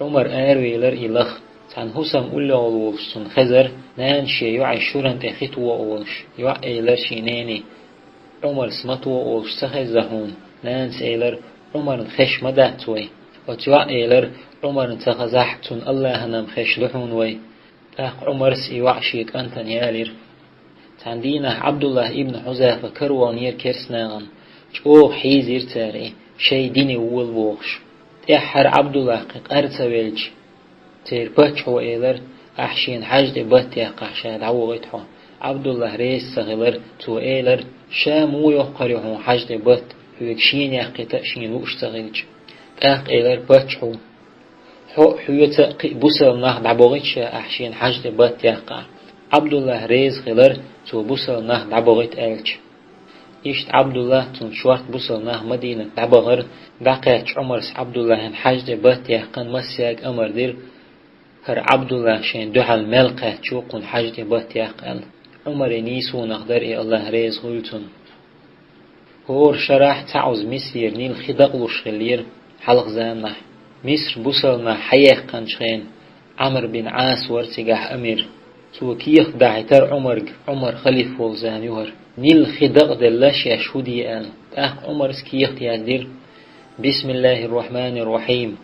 S3: عمر ويلر إلخ تان حسام أولا أولشتن خزر نان شيوع شرند خطو أولش يوع إيلر شينيني عمر سمتو أولش سخزهون نان سيلر عمر خش مدهتوي وتيوع إيلر عمر تخزحتن الله نم خش لحون وي تاق عمر سيوع شيك أنتن يالير تندينا عبد الله ابن حذافة كروانير كرسناغن جو حيزير تاري شي ديني وول بوخش تحر عبد الله قرت ويلج تير باتشو إيلر أحشين حجد بات يقع دعوغتها عبد الله ريس صغير تو إيلر شامو يقريحو حجد بات هيكشين يقيتا شين وش صغيرج تاق إيلر باتشو حيوت بوسل نح دعوغتش أحشين حجد بات يقع عبد الله ريس غير تو بوسل نح دعوغت ألج إشت عبد الله تون شوارت بوصل نه مدينة دعبغر دقيت عمر عبد الله حج بات يحقن مسياق أمر دير هر عبد الله شين دحل ملقه تشوقن حجت باتياق ال عمر نيسو نقدر الله ريز غلتن هور شرح تعوز مصير نيل خدقلوش خلير حلق زامنا مصر بوصلنا حيخ قنشين عمر بن عاس ورتقح أمير سو كيخ دعيتر عمر خليفة والزانيوهر نيل خدق دلاش يشهدي آل عمر سكيخ تيادير بسم الله الرحمن الرحيم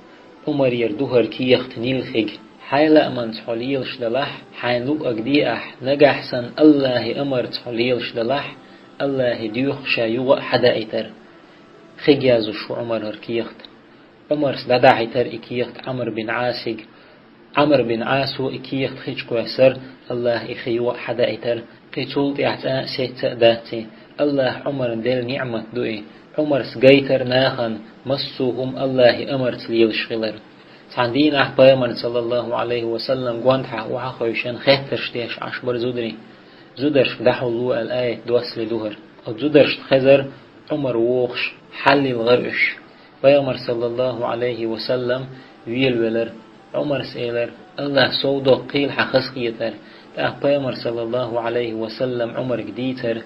S3: عمر يردوهر كيخ نيل خيج حيلا من تحليل شدلح حينلوك أقدي نجح سن الله أمر تحليل شدلح الله ديوخ شايوغ حدا ايتر خيجازو شو عمر هركيخت عمر سدادا ايتر اكيخت عمر بن عاسو اكيخت خيج قواسر الله اخيوغ حدا ايتر قيتولت اعتاء سيت داتي الله عمر ديل نعمة دوئي عمر سقيتر ناخن مصوهم الله امر تليل شغلر تعندين احبايمر صلى الله عليه وسلم قوانتح وحاخوشن خيتر شتيش عشبر زودرش دحو الله الآية دوصل دوهر زودرش خزر عمر ووخش حل الغرش بيامر صلى الله عليه وسلم ويل ولر عمر سيلر الله سودو قيل حخسقيتر بيامر صلى الله عليه وسلم عمر جديتر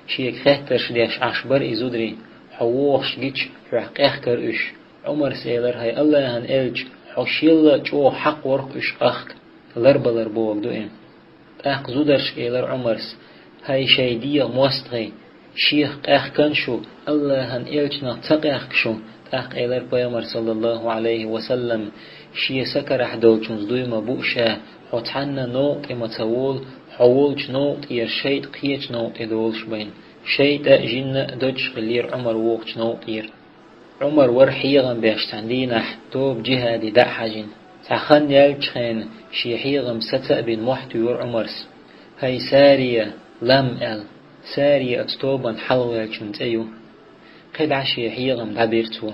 S3: شيك خهترش ديش عشبر إزودري حووخش جيش حقيقر إش عمر سيلر هاي الله هن إلج حشيل جو حق ورق إش أخت لربلر بوغ دوئم زودرش إلر عمرس هاي شيدية موستغي شيخ كنشو الله هن إلجنا تقاقشو إلر بيامر صلى الله عليه وسلم شي سكرح دوچونز دويما بوشا حتحنا نوت إما تول حولج نوت إير شيد قيج نوت إدولش بين شيد جنة دوش غلير عمر ووقش نوت إير عمر ورحيغن بيشتندينح توب جهادي دا حاجين تخن يلجخين شيحيغم ستأ بن محتوى عمرس هاي سارية لم سارية اتطوبا حلو يلجنت ايو قد عشيحيغم دابيرتو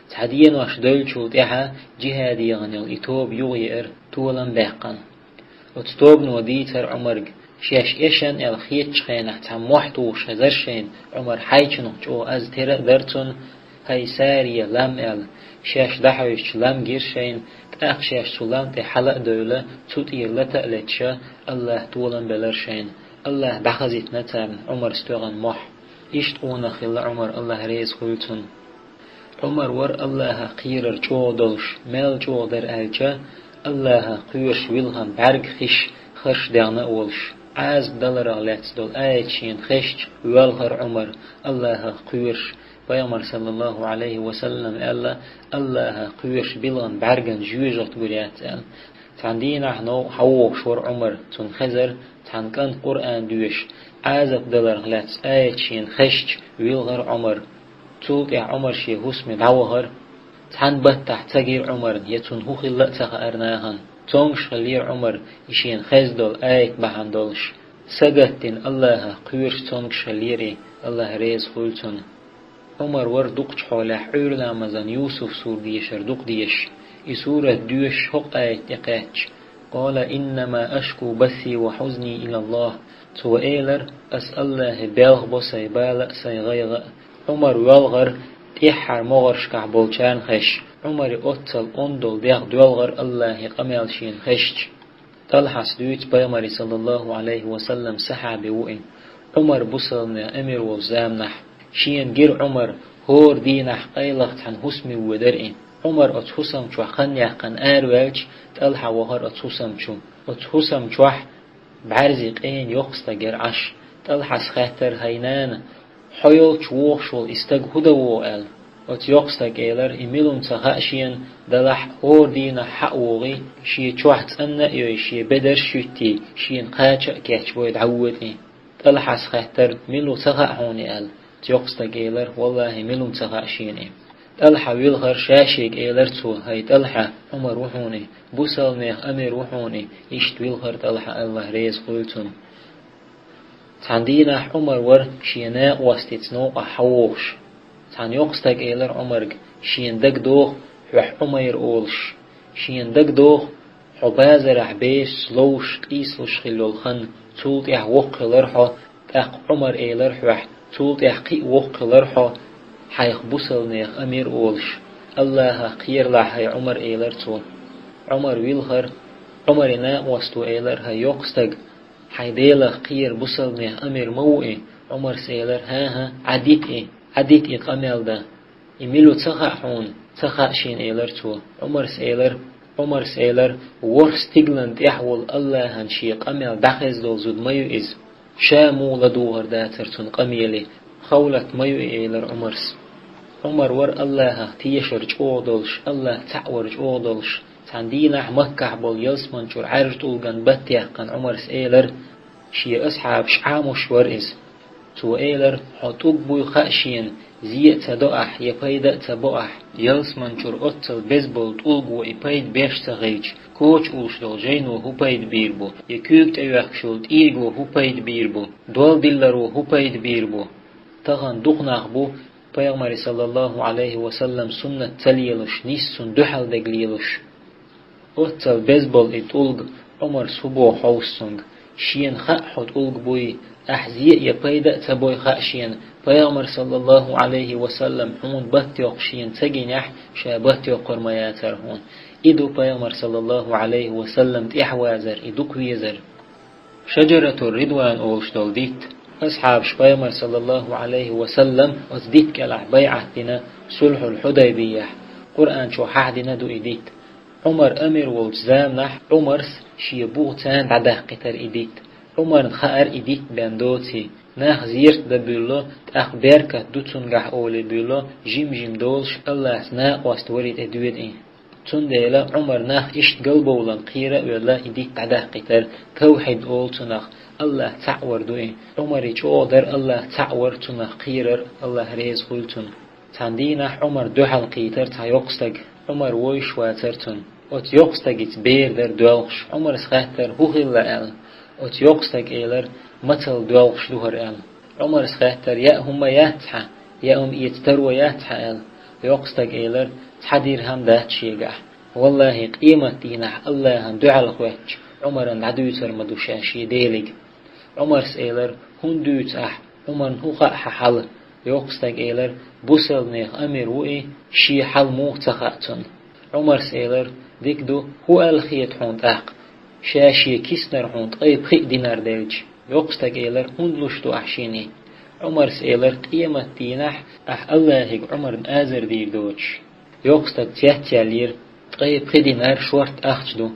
S3: تعدين واش دولشو تيها جهادي غنيل اتوب يغير طولا باقا اتطوب نوديتر عمرق شيش إشن الخيتشخين احتام محتو شزرشين عمر حيچنو جو از تيرا درتون هاي سارية لم شاش دحوش لم جيرشين أخشاش سلام تحلق دولة تطير لتألتشا الله طولا بلرشين الله بخزيت نتام عمر استوغن مح إشتقونا خل عمر الله ريز خلتن عمر ور الله قيرر جو دلش مال جو در ألجا الله قيوش ويلهم برق خش دانا أولش عاز دلر أغلات دول آيتشين خشج والهر عمر الله قيوش بيامر صلى الله عليه وسلم الله قيوش بلغن برغن جوجت قريات تعندينا حنو حووق شور عمر تنخزر تنكن قرآن دوش عازب دلر غلات آيتشين خشج ويلغر عمر توقع عمر شي حسم دعوهر تنبت تحتقير عمر يتون هو خلق تغيرناهن تونش خلير عمر يشين خزدل آيت بحندلش سقتين الله قيوش تونش خليري الله ريز خلتن عمر وردقش حول حول مزن يوسف سور ديشر دق ديش سورة دوش حق آيت يقاتش قال إنما أشكو بثي وحزني إلى الله تو إيلر أسأل الله بالغ بصي بالأ سيغيغ عمر والغر تيحر مغرش كعبولشان خش عمر أطل أندل ديغ دولغر الله قميل شين خشش طلحس دويت بيامر صلى الله عليه وسلم سحابي وإن عمر بصلنا أمير وزامنح شين جير عمر هور دينح قيلغت عن حسمي ودرئن عمر أتحسم شو خنيا قن آروالج تلحى وهر أتحسم شو أتحسم شو بعرزق أين يقصد جر عش تلحس خاتر هينان حيل شوخ شول استجهده وقال أتيقصد جيلر إميلون تغاشين دلح هور دينح حقوغي شي شوحت أن يوي شي بدر شتي شين قاچ كاتش بويد عودني تلحس خاتر ميلو تغاحوني قال تيقصد جيلر والله ميلون تغاشيني تلحى ويلغر شاشيك إيلر تو هاي تلحى عمر وحوني بوصلني أمير وحوني إشت ويلغر تلحى الله ريز قلتن تعندينا عمر ور شيناء واستيتنو أحوش تعن يقصدك إيلر عمرك شين دق دوغ وح عمير أولش شين دق دوغ حبازر حبيش سلوش قيسلش خلول خن تولت وق لرحا تاق عمر إيلر وح تولت قي وق لرحا حيخ بوصلني أمير أولش الله قير لحي عمر إيلر تو عمر ويلهر عمرنا وستو إيلر هاي يقستق حيديلا قير بوصلني أمير موئي عمر سيلر ها عديت إيه قميل دا يميلو تخحون تخشين إيلر تو عمر سيلر ورس تيغلند يحول الله هنشي قميل دخز دول زود ميو إز شامو لدوغر داترتون قميلي خولت ميو إيلر عمر ور الله تيشر جودلش الله تعور جودلش تندينا مكة بول يلسمن شور عرج تولغن بتيح كان عمر سيلر شي أصحاب شعاموش ورئز تو إيلر حطوك بوي خاشين زي تدوح يبايد تبوح يلسمن شور أطل بيزبول تولغو يبايد بيش تغيج كوش أولش دول جينو هو بايد بيربو يكوك تيوح شولت إيغو هو بايد بيربو دول دلرو هو بايد بيربو تغن دقناق بو پیغمبر صلی الله علیه و سلم سنت تلیلش نیستون دحل دگلیلش اوتل بيزبول اتولغ عمر سبو حوسنگ شين خحت أولغ بوي أحزية يبايدة تبوي خاشين پیغمبر صلی الله علیه و سلم هون بطيق شين تجنح شابطيق قرمياتر هون إدو پیغمبر صلی الله علیه و سلم تحوازر إدو كويزر شجرة الرضوان أولشتول ديت أصحاب شبيمر صلى الله عليه وسلم أصديت كالع بيعتنا صلح الحديبية قرآن شو حدنا دو إديت عمر أمير والجزام نح عمرس شيبوغتان عده قتر إديت عمر خائر إديت باندوتي ناخ زيرت دبيلو تأخبارك دوتنجح أولي بيلو جيم دولش الله سناء واستوريت أدويد إيه تنديلا عمر ناخ إشت قلبه ولن قيرة ولا إديت عده قتر توحيد أول تناخ الله تعور دوئي عمر يجودر الله تعور تناخ قيرر الله ريز خلتن تندينا عمر دوحل قيتر تا يقستق عمر ويش واترتن ات يقستق يتبير در دوالش عمر سخاتر هو غلا ال ات يقستق إيلر متل دوالش دوهر ال عمر سخاتر يا هم ياتحا يا يتتر وياتحا ال يقستق إيلر تحدير هم دات شيقع والله قيمة دينح الله هم دوحل خواتش عمر عدوتر مدوشاشي ديلق عمر سيلر هون دوت عمر هو حل يقستق إيلر بوصل نيخ أمير وإي شي حل موغ تخاتن عمر سيلر ديكدو هو الخيط حونت شاشي كيسنر حونت قيب خيق دينار ديلج يقستق إيلر هون لشتو أحشيني عمر سيلر قيمة دينح الله هيك عمر آزر دير دوش يقستق تيهتيالير قيب خيق دينار شورت أخجدو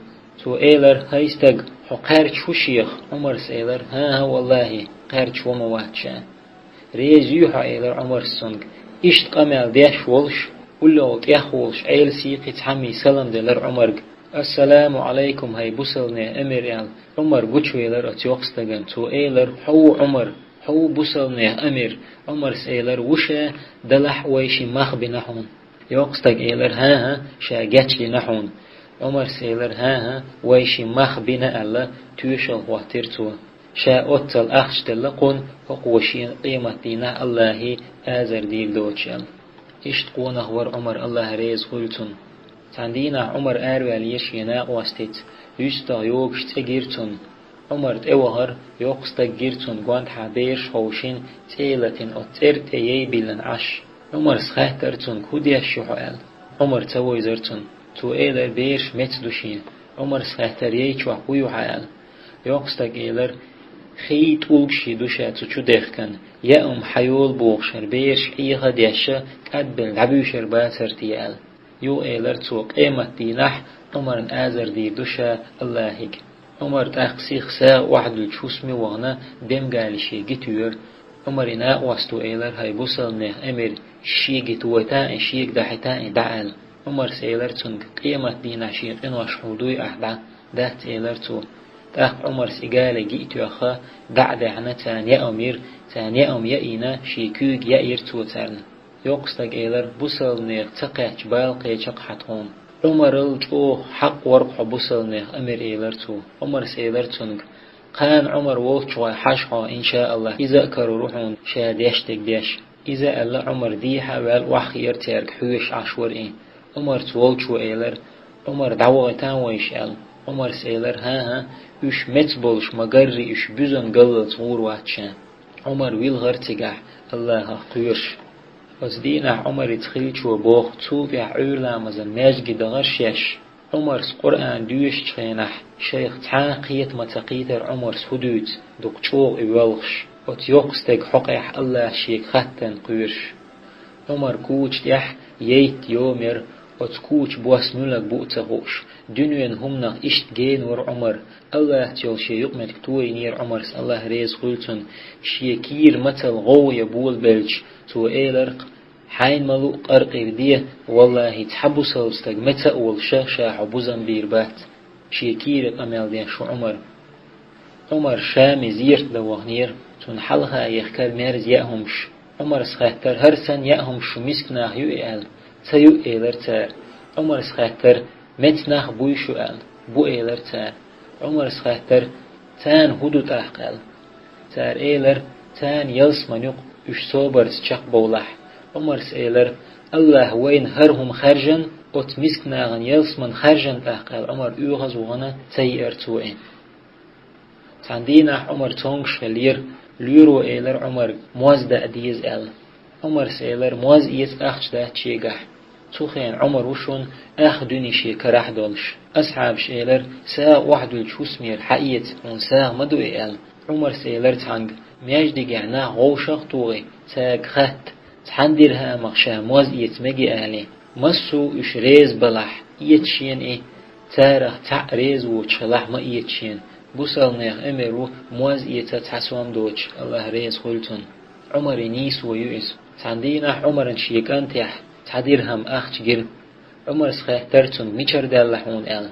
S3: تو إيلر هايستق حقارج وشيخ عمر سيلر ها والله قارج ومواتشا ريز يوحى إيلر عمر السنق إشت قمال ديش ولش ولو تيخولش عيل سيقي تحمي سلام دلر عمرق السلام عليكم هاي بوصلنا أمير إل عمر قوشو إيلر أتيوقستغن تو إيلر حو عمر حو بوصلنا أمير عمر سيلر وشا دلح ويشي مخ بنحون يوقستغ إيلر ها شا جاتلي نحون عمر سيلر ها ويشي مخ بنا ألا توشل واترتو شا أتل أخشتل قن فقوشين قيمة دينا الله آزر دير دوتشل إشت قونه ور عمر الله ريز خلتن تندينا عمر آرواليش يناء واستيت يستا يوغشت أجيرتن عمر تأوهر يوغستا جيرتن قواند حبيرش خوشين تيلتن أتر تيي بلن عش عمر سخاترتن كوديش شحوال عمر تويزرتن تو إيلر بيرش متدوشين عمر سخاتر ييش وحويو حال يوغستا إيلر خيط أولشي دوشا تشو ديخكن يا حيول بوغشر بيرش إيغا ديشا كادبل عبوشر باسر تيال يو إيلر تو قيمة دينح عمر آزر دي دوشا اللهيك عمر تأخسيخ سا واحد الشوسمي وانا بمقالشي جتوير عمر إنا واستو إيلر هاي بوصل نه أمر شيك تويتاء شيك دحتاء دعال عمر سيلر تنك قيمة دينح شيك إنواش حودوي أحدا دات إيلر تو تأخ عمر سيقال جئت يخا دع دعنا تانيا أمير تانيا أم يأينا شيكوك يأير توترن يوقستق إيلر بوصل نيغ تقيح بالقي حتون عمر الجو حق ورق بوصل نيغ أمير إيلر تو عمر سيلر تنك قان عمر ووشوا حشقا إن شاء الله إذا كرو روحون شاد يشتك ديش إذا ألا عمر ديحا والوحير تيرك حوش عشور إيه عمر تووشوا إيلر عمر دعوغتان ويشال عمر سيلر ها üç metbolş magarri üç büzön gallat uğur vaatşan. عمر ويل غرتجح الله قيرش. أزدينا عمر يتخيل شو بوق توفي عيرلا مزن ماجد غرشيش. عمر's قرآن دوش تخينح شيخ تعاقيت متقيتر عمر's هدوت دوك چوغ ايوالخش ات يقستك حقيح الله شيك ختن قيرش عمر كوچ يح ييت يومر ات كوچ بواس نولك بوتغوش دنيان همنا اشت جين ور عمر الله تيول شي يقمتك توي نير عمر's الله ريز خلتن شيكير متل غو يبول بلج تو ايلرق حين ملوق أرقير ديه والله تحبو سلستك متى أول شاشا حبوزن بيربات شيكير أمال دين شو عمر شامي زيرت لوغنير تون حلها يخكر ميرز يأهمش عمر سخاتر هر سن يأهمش مسكناه يؤال تيو إيلر تار عمر سخاتر متناه بويشو آل بو إيلر تار عمر سخاتر تان هدوت أحقال تار إيلر تان يلس منيق اش صوبرز چق بولح عمر سئلر الله وين هرهم خرجن ات مسكناغن يلس من خرجن أحقال عمر يوغز وغنا تيئر توئين تاندينا عمر تونغ شلير ليرو إيلر عمر موز دا ديز أل عمر سئلر موز إيس أخش دا تشيغح توخين عمر وشون أخ دوني شي كراح دولش أصحاب شئلر سا واحد الجوسمير حقيت ون سا مدو إيل عمر سئلر تانغ مياج ديگعنا غوشاق طوغي تاق خط تحنديرها مخشا موز إيت مجي أهلي مسو إش ريز بلح إيتشين إيه تاره تع ريز وچلح ما إيتشين بوسال نيخ أمرو موز إيتا تحسوام دوش الله ريز خلتن عمر نيس ويؤس تاندينا عمر شيكان تح تحديرهم أخش جر عمر سخيترتن ميچر دلحون أل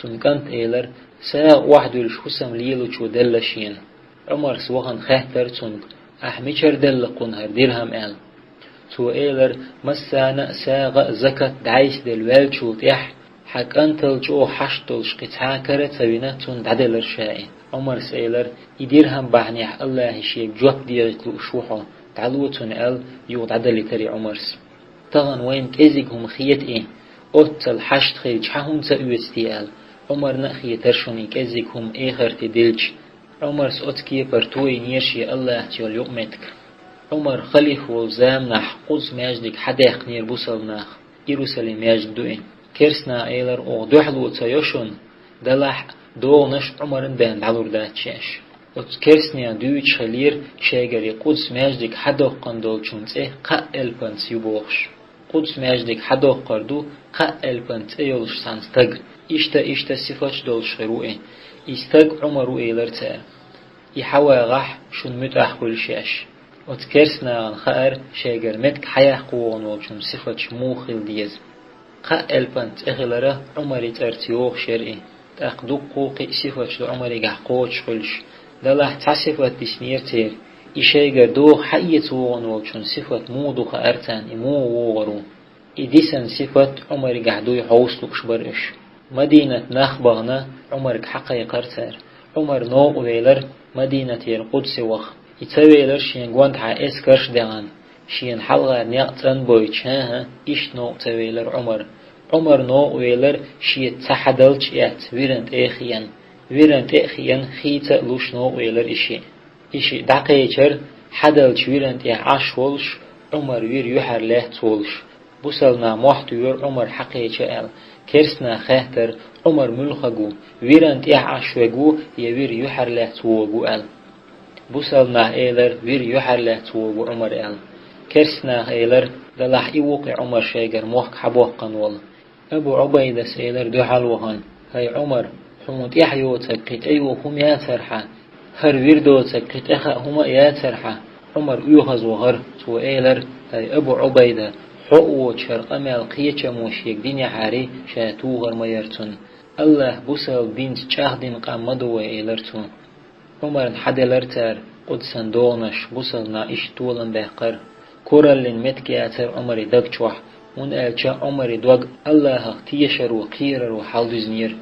S3: تن كانت إيلر سا واحد الشخصم ليلو چو دلشين عمر سوغن خيترتن أحميچر دلقون هر ديرهم أل تو إيلر مسانا ساغ زكت دعيس دلوال چو تح حق أنتل جو حشتلش قطعا كره تبينتون دعدلر شائن عمر سئلر يديرهم بحنيح الله شيك جواب ديرت لأشوحه تعلوتون أل يوض عدل تري عمرس طغن وين كيزيكهم خيت إيه أتل حشت خيج حهم تأويستي أل عمر نأخي ترشوني كيزيكهم إيخر تدلج عمرس أتكي برتوي نيرشي الله تيول يقمتك عمر خليف والزامنح قدس ماجدك حداق نير بوصلناخ يروسالي ماجد دوين كرسنا إيلر أو دوحلو تيوشون دلح دو نش عمرن بين دعور داتشاش وتكرسنيا دويتش خلير شاگري قدس ماجدك حدوق قندول چونسه قائل بنت يبوخش قدس ماجدك حدوق قردو قائل بنت ايولش سانستگ اشتا صفاتش دولش خروئي استگ عمرو إيلر تا يحوى غح شون متأح كل شاش وتكرسنا خائر شاگر متك حياح قوغن والشون صفاتش موخل ديز قائل بنت اغلره عمري ترتيوخ شرعي تأخدوك قوقي صفاتش دو عمري قحقوش خلش دلح تصفات تسنير تير إشايقر دو حيث وغن والشون صفات مودو خارتان إمو وغرو إديسن صفات عمري قحدوي حوصلوك شبرش مدينة نخبغنا عمرك حقيقر تار عمر نو ويلر مدينة القدس وخ يتويلر شين قوانت اسكرش دغان شين حلغة نيقتن بويتشاها إش نو تويلر عمر نو ويلر شيت تحدلش يات ويرنت اخيان خيتا لوش نو ويلر إشي دقيتر حدلش ويرنت عشولش عمر وير يحر له تولش بوسلنا محتوير عمر حقيقة ال كرسنا خاطر عمر ملخجو ويرنت عشوجو يوير يحر له تولجو ال بوسلنا إيلر وير يحر له تولجو عمر ال كرسنا إيلر دلح يوقع عمر شاجر موحك حبوه قنول أبو عبيدة سيلر دو حلوهن هاي عمر حمود يحيو تقيت أيوه هم ياترحا هر ويردو تقيت أخا هم ياترحا عمر يوهز وهر تو إيلر هاي أبو عبيدة حقو شرق أمال قيتش موشيك دين حاري شاتوغر ميرتون الله بوسل بنت شاهدين قامدو إيلرتون عمر حدلرتر قدسن دونش بوسلنا إش طولن بحقر كورلين متكياتر عمر دقشوح من ألشا عمر دوغ الله تيشر وقيرر وحالدزنير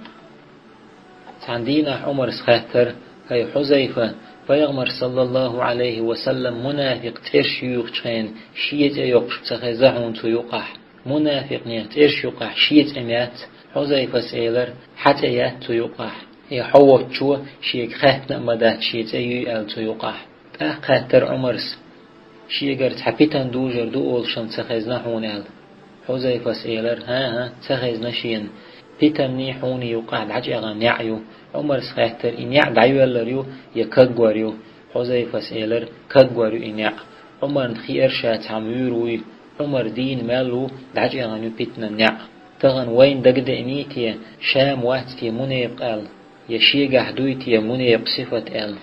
S3: تاندينا عمر سخاتر هاي حزيفة فيغمر صلى الله عليه وسلم منافق ترش يوقشين شيت يوقش تخزحون تيوقح منافق نير ترش يوقح شيت اميات حزيفة سيلر حتى يات تيوقح هي حوت شو شيك خاتنا مدات شيت ايو تيوقح خاتر عمرس شيقر تحبيتان دوجر دو أولشان تخزنحون حزيفة سيلر ها تخزنشين بيتني حوني يقعد عجيغا نعيو عمر سخاتر إن يعد عيوالريو يكغوريو حذيفة سيلر كغوريو إن يع عمر خير شات عميروي عمر دين مالو دعجيغا نبيتنا نع تغن وين دقدئني تي شام وات تي منيق ال يشيغ حدوي تي منيق صفة ال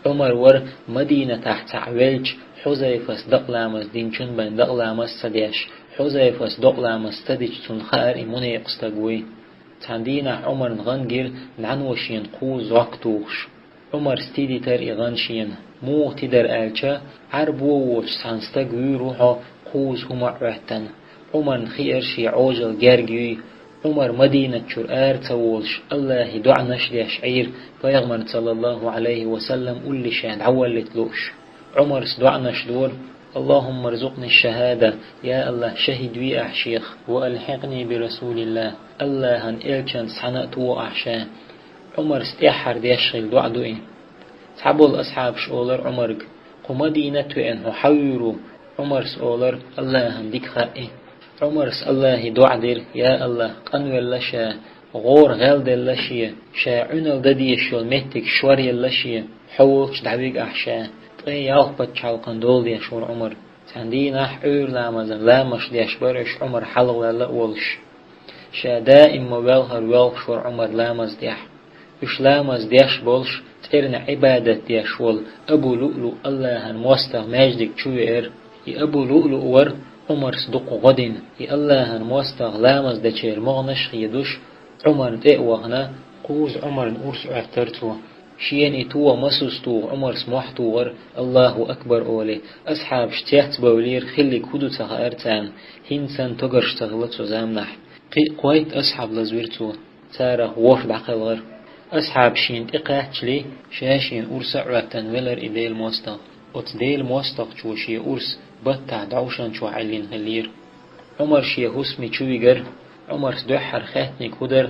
S3: عمر ور مدينة تحت عويلج حذيفة دقلامس دين چون بين دقلامس سديش حذيفة دقلامس تديج تون خار منيق استقوي تاندينا عمر نغنجر نعنوشين قوز وقتوش عمر ستيدي تر إغانشين مو تدر آلشا عربو وش سانستقوي روحو قوز هما عهتن عمر خير شي عوجل جارجوي عمر مدينة شرآر تولش الله دعنش ليشعير فيغمر صلى الله عليه وسلم قل شان عولت لوش عمر دعنش دور اللهم ارزقني الشهادة يا الله شهد وي أحشيخ وألحقني برسول الله الله هن إلشان سحنأت وأحشان عمر استيحر ديشغل دعدوين تحبوا الأصحاب شؤولر عمرك قمدينة إنه حيرو عمر سؤولر الله هن ديك خائي عمر الله دعدر يا الله قنو اللشا غور غالد اللشية شاعون الددي شو المهتك شوري اللشية حوش دعويق أحشان يالبت شالقن دول ديشور عمر تندينا حور لامزن لامش ديش برش عمر حلو لا ولش شا دائم مبالغر والشور عمر لامز ديح وش لامز ديش بولش ترن عبادة ديش ول أبو لؤلؤ الله الموستغ ماجدك شوير أبو لؤلؤ ور عمر صدق غدين الله الموستغ لامز ديشير مغنش يدوش عمر تأوغنا قوز عمر أرس اعترتو شين إتوا مسوستو عمر سمحتو الله أكبر أولي أصحاب شتيحت بولير خلي كودو تغيرتان هنسان تقرش تغلطو زامنح قويت أصحاب لزويرتو تاره وفد عقل أصحاب شين إقاحتلي شاشين أرس عرتان ولر إديل موستغ أتديل موستغ شوشي أرس بطع دعوشان شو علين غلير عمر شي هسمي شويقر عمر سدوحر خاتني كودر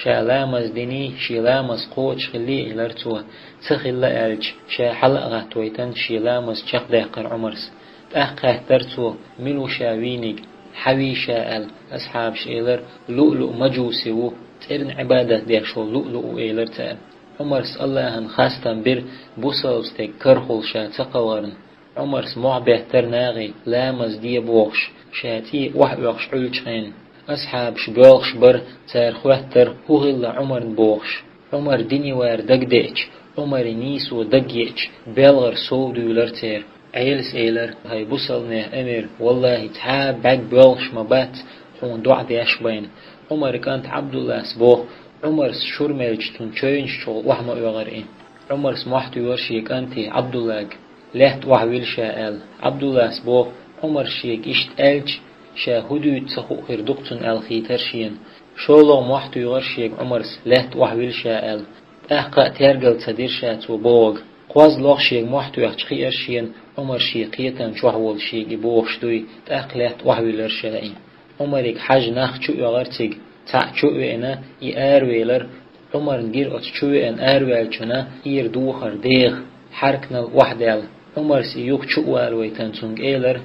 S3: شالامز ديني شيلامز قوش خلي إلرتو تخلى ألج شا حلقة تويتن شيلامز شق داقر عمرس تأخه ترتو ملو شاوينيق حوي شاءل أصحاب شيلر لؤلؤ مجوسيو ترن عبادة ديشو لؤلؤ إيلر تأل عمرس الله خاستن بير بوصلز تك كرخل شا تقوارن عمرس معبه ترناغي لامز دي بوغش شاتي وحوغش علجين أصحاب شبالغش بر تار خواتر هو غلا عمر بوغش عمر ديني وار دقديش عمر نيسو دقيش بلغر سودو لرتير عيلس إيلر هاي بوصلناه أمير والله تحاب باق بلغش مبات حون دعا ديش بين عمر كانت عبد الله سبوغ عمر شورميلج تنشوين شغل وحما يغرئين عمر سمحتو يورشيك أنتي عبد الله لحت وحويل شاءل عبد الله سبوغ عمر شيك إشت ألج شا هدو تسخو خردقتن الخيتر شين شولو محتو يغرشيك عمرس لحت وحويل شاءل أحقا ترقل تدير شاتو بوغ قواز لوغ شيك محتو يخشخي أرشين عمر شيقيتن شوحوال شيك بوغ شدوي تأخ لحت وحويل أرشائين عمرك حاج ناخ چو يغرتيك تا چو انا يأرويلر عمر نجير اتشو ان أرويل چنا ير دوخر ديغ حركنا وحدال عمر سيوخ چو والويتن تنگ ايلر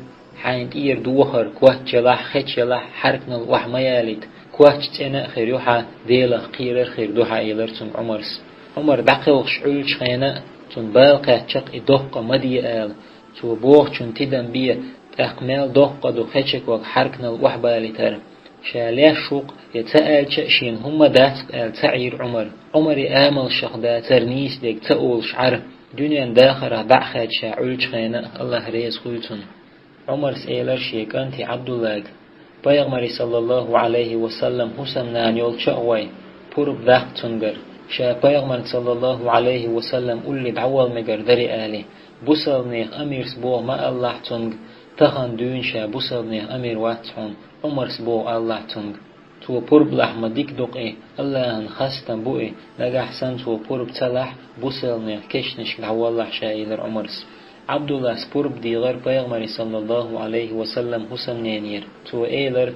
S3: حاند إير دوخر كوه جلاح خيت جلاح حركنا وحمياليت كوه تنا خيروحا ديلا قيرر خير دوحا إيلرتون عمرس عمر دقل شعول شخينا تون بالقى تشق إدوقة مدي آل تو بوغ تون تدن بيه تأقمال دوقة دو خيتشك وق حركنا وحباليتر شاليه شوق يتأل شين هم داتك آل تعير عمر آمل شخ داتر نيس ديك تأول شعر دنيا داخرة دعخات شعول شخينا الله ريز خويتون عمر سئلر شيكانتي عبد الله پیغمبر صلى الله عليه وسلم حسن نانيول شأوي پورب داخت تنگر شا پیغمبر صلى الله عليه وسلم قل دعوال مگر دري آلي بوصل نيخ أمير سبوه ما الله تنگ تخان دون شا بوصل نيخ أمير واتحون عمر سبوه الله تنگ تو پورب لحمة ديك دوقي الله خاستن بوئي لقى حسن تو پورب تلح بوصل نيخ كشنش دعوال الله شايلر عمرس عبد الله سبورب ديغر پیغمبر صلى الله عليه وسلم حسن نينير تو ايلر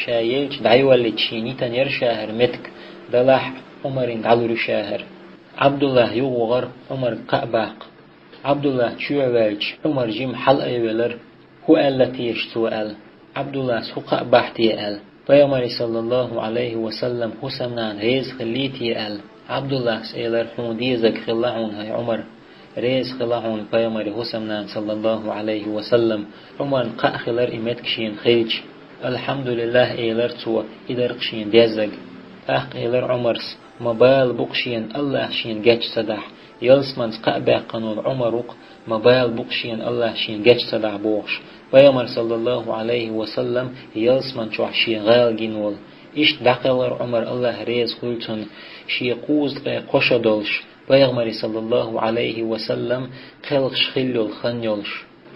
S3: شايلش دعيوة اللي تشيني تنير شاهر متك دلح عمر دعلر شاهر عبد الله يغغر عمر قأباق عبد الله تشوالج عمر جيم حلقة ولر هو التي يشتو ال عبد الله سو قأباح تي ال پیغمبر صلی الله علیه و سلم حسنان ریز خلیتی ال عبدالله سیلر حوندی زک خلاعون های عمر ریز خلاعون پیغمبر حسنان صلی الله علیه و سلم عمر قاخلر ایمت کشین خیج الحمدلله ایلر تو ایدر کشین دیزگ اخ ایلر عمرس مبال بقشين الله شين جج صدح يلسمن قابع قانون عمرك مبال بقشين الله شين جج صدح بوش ويامر صلى الله عليه وسلم يلسمن شو شين غال جنول إيش دقلر عمر الله ريز خلتن شي قوز قشدولش ويامر صلى الله عليه وسلم قلش خلول خنيولش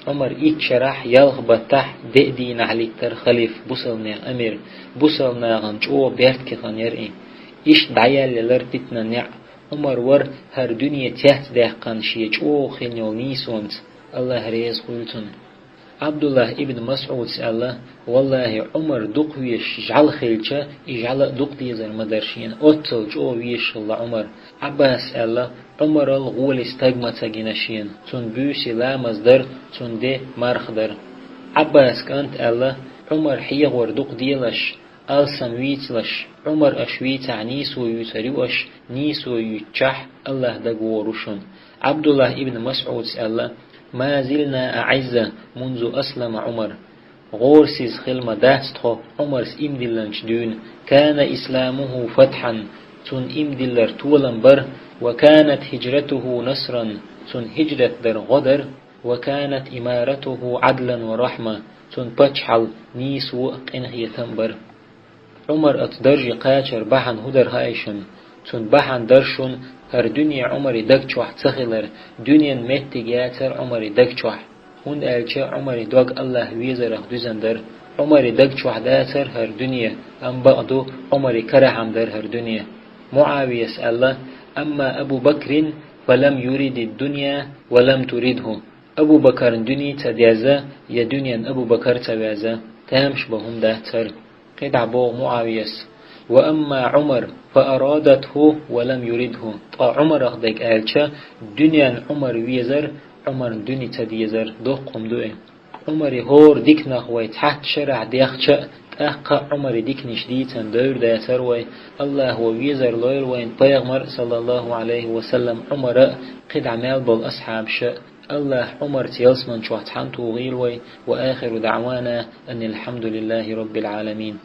S3: عمر إيك شرح يلغ بتح دين عليك تر خليف بوصلنا أمير بوصلنا غنجو بيرتك خنيرين إيش دعيال لربتنا نع عمر ور هر دنيا تحت دهقان شيء أو خنيول نيسونت الله ريز قلتن عبد الله ابن مسعود سأله والله عمر دق ويش جعل خيلشة يجعل دق ديزر مدرشين أطل جو ويش الله عمر عباس الله عمر الغول استجمة جناشين تون بوسي لا مصدر تون ده مرخدر عباس كانت الله عمر حيغور دق ديلش ألسن ويتلش عمر أشويت عنيسو يتريوش نيسو يتشح الله دقورشون عبد الله ابن مسعود سأله ما زلنا أعزة منذ أسلم عمر غورسيز خلما داستخو عمرس إمدلنش دون كان إسلامه فتحا تن إمدلر طولنبر وكانت هجرته نصرا تن هجرة در غدر وكانت إمارته عدلا ورحمة تن بچحل نيسو قنهي تنبر عمر أتدرج قاتر بحن هدر هايشن تن بحن درشن هر دنيا عمر دقچوح تخلر دنيا متجاتر عمر دقچوح هون ألچه عمر دوغ الله ويزره دوزندر عمر دقچوح داتر هر دنيا أم بعدو عمر كرهم در هر دنيا معاوية الله أما أبو بكر فلم يريد الدنيا ولم تريده أبو بكر دنيا تديازا يا دنيا أبو بكر تبازا تامش بهم داتر قد عبو معاوية وأما عمر فأرادته ولم يريده عمر أخدك آلشا دنيا عمر ويزر عمر دنيا تديزر دوقم دوئي عمر هور ديك نخوي تحت شرع ديخشا تأقى عمر ديك نشديتا دور داتر وي الله هو ويزر لوير وين بيغمر صلى الله عليه وسلم عمر قد عمال بالأصحاب شاء الله عمر تيلسمن شوحت حانتو غير وي وآخر دعوانا أن الحمد لله رب العالمين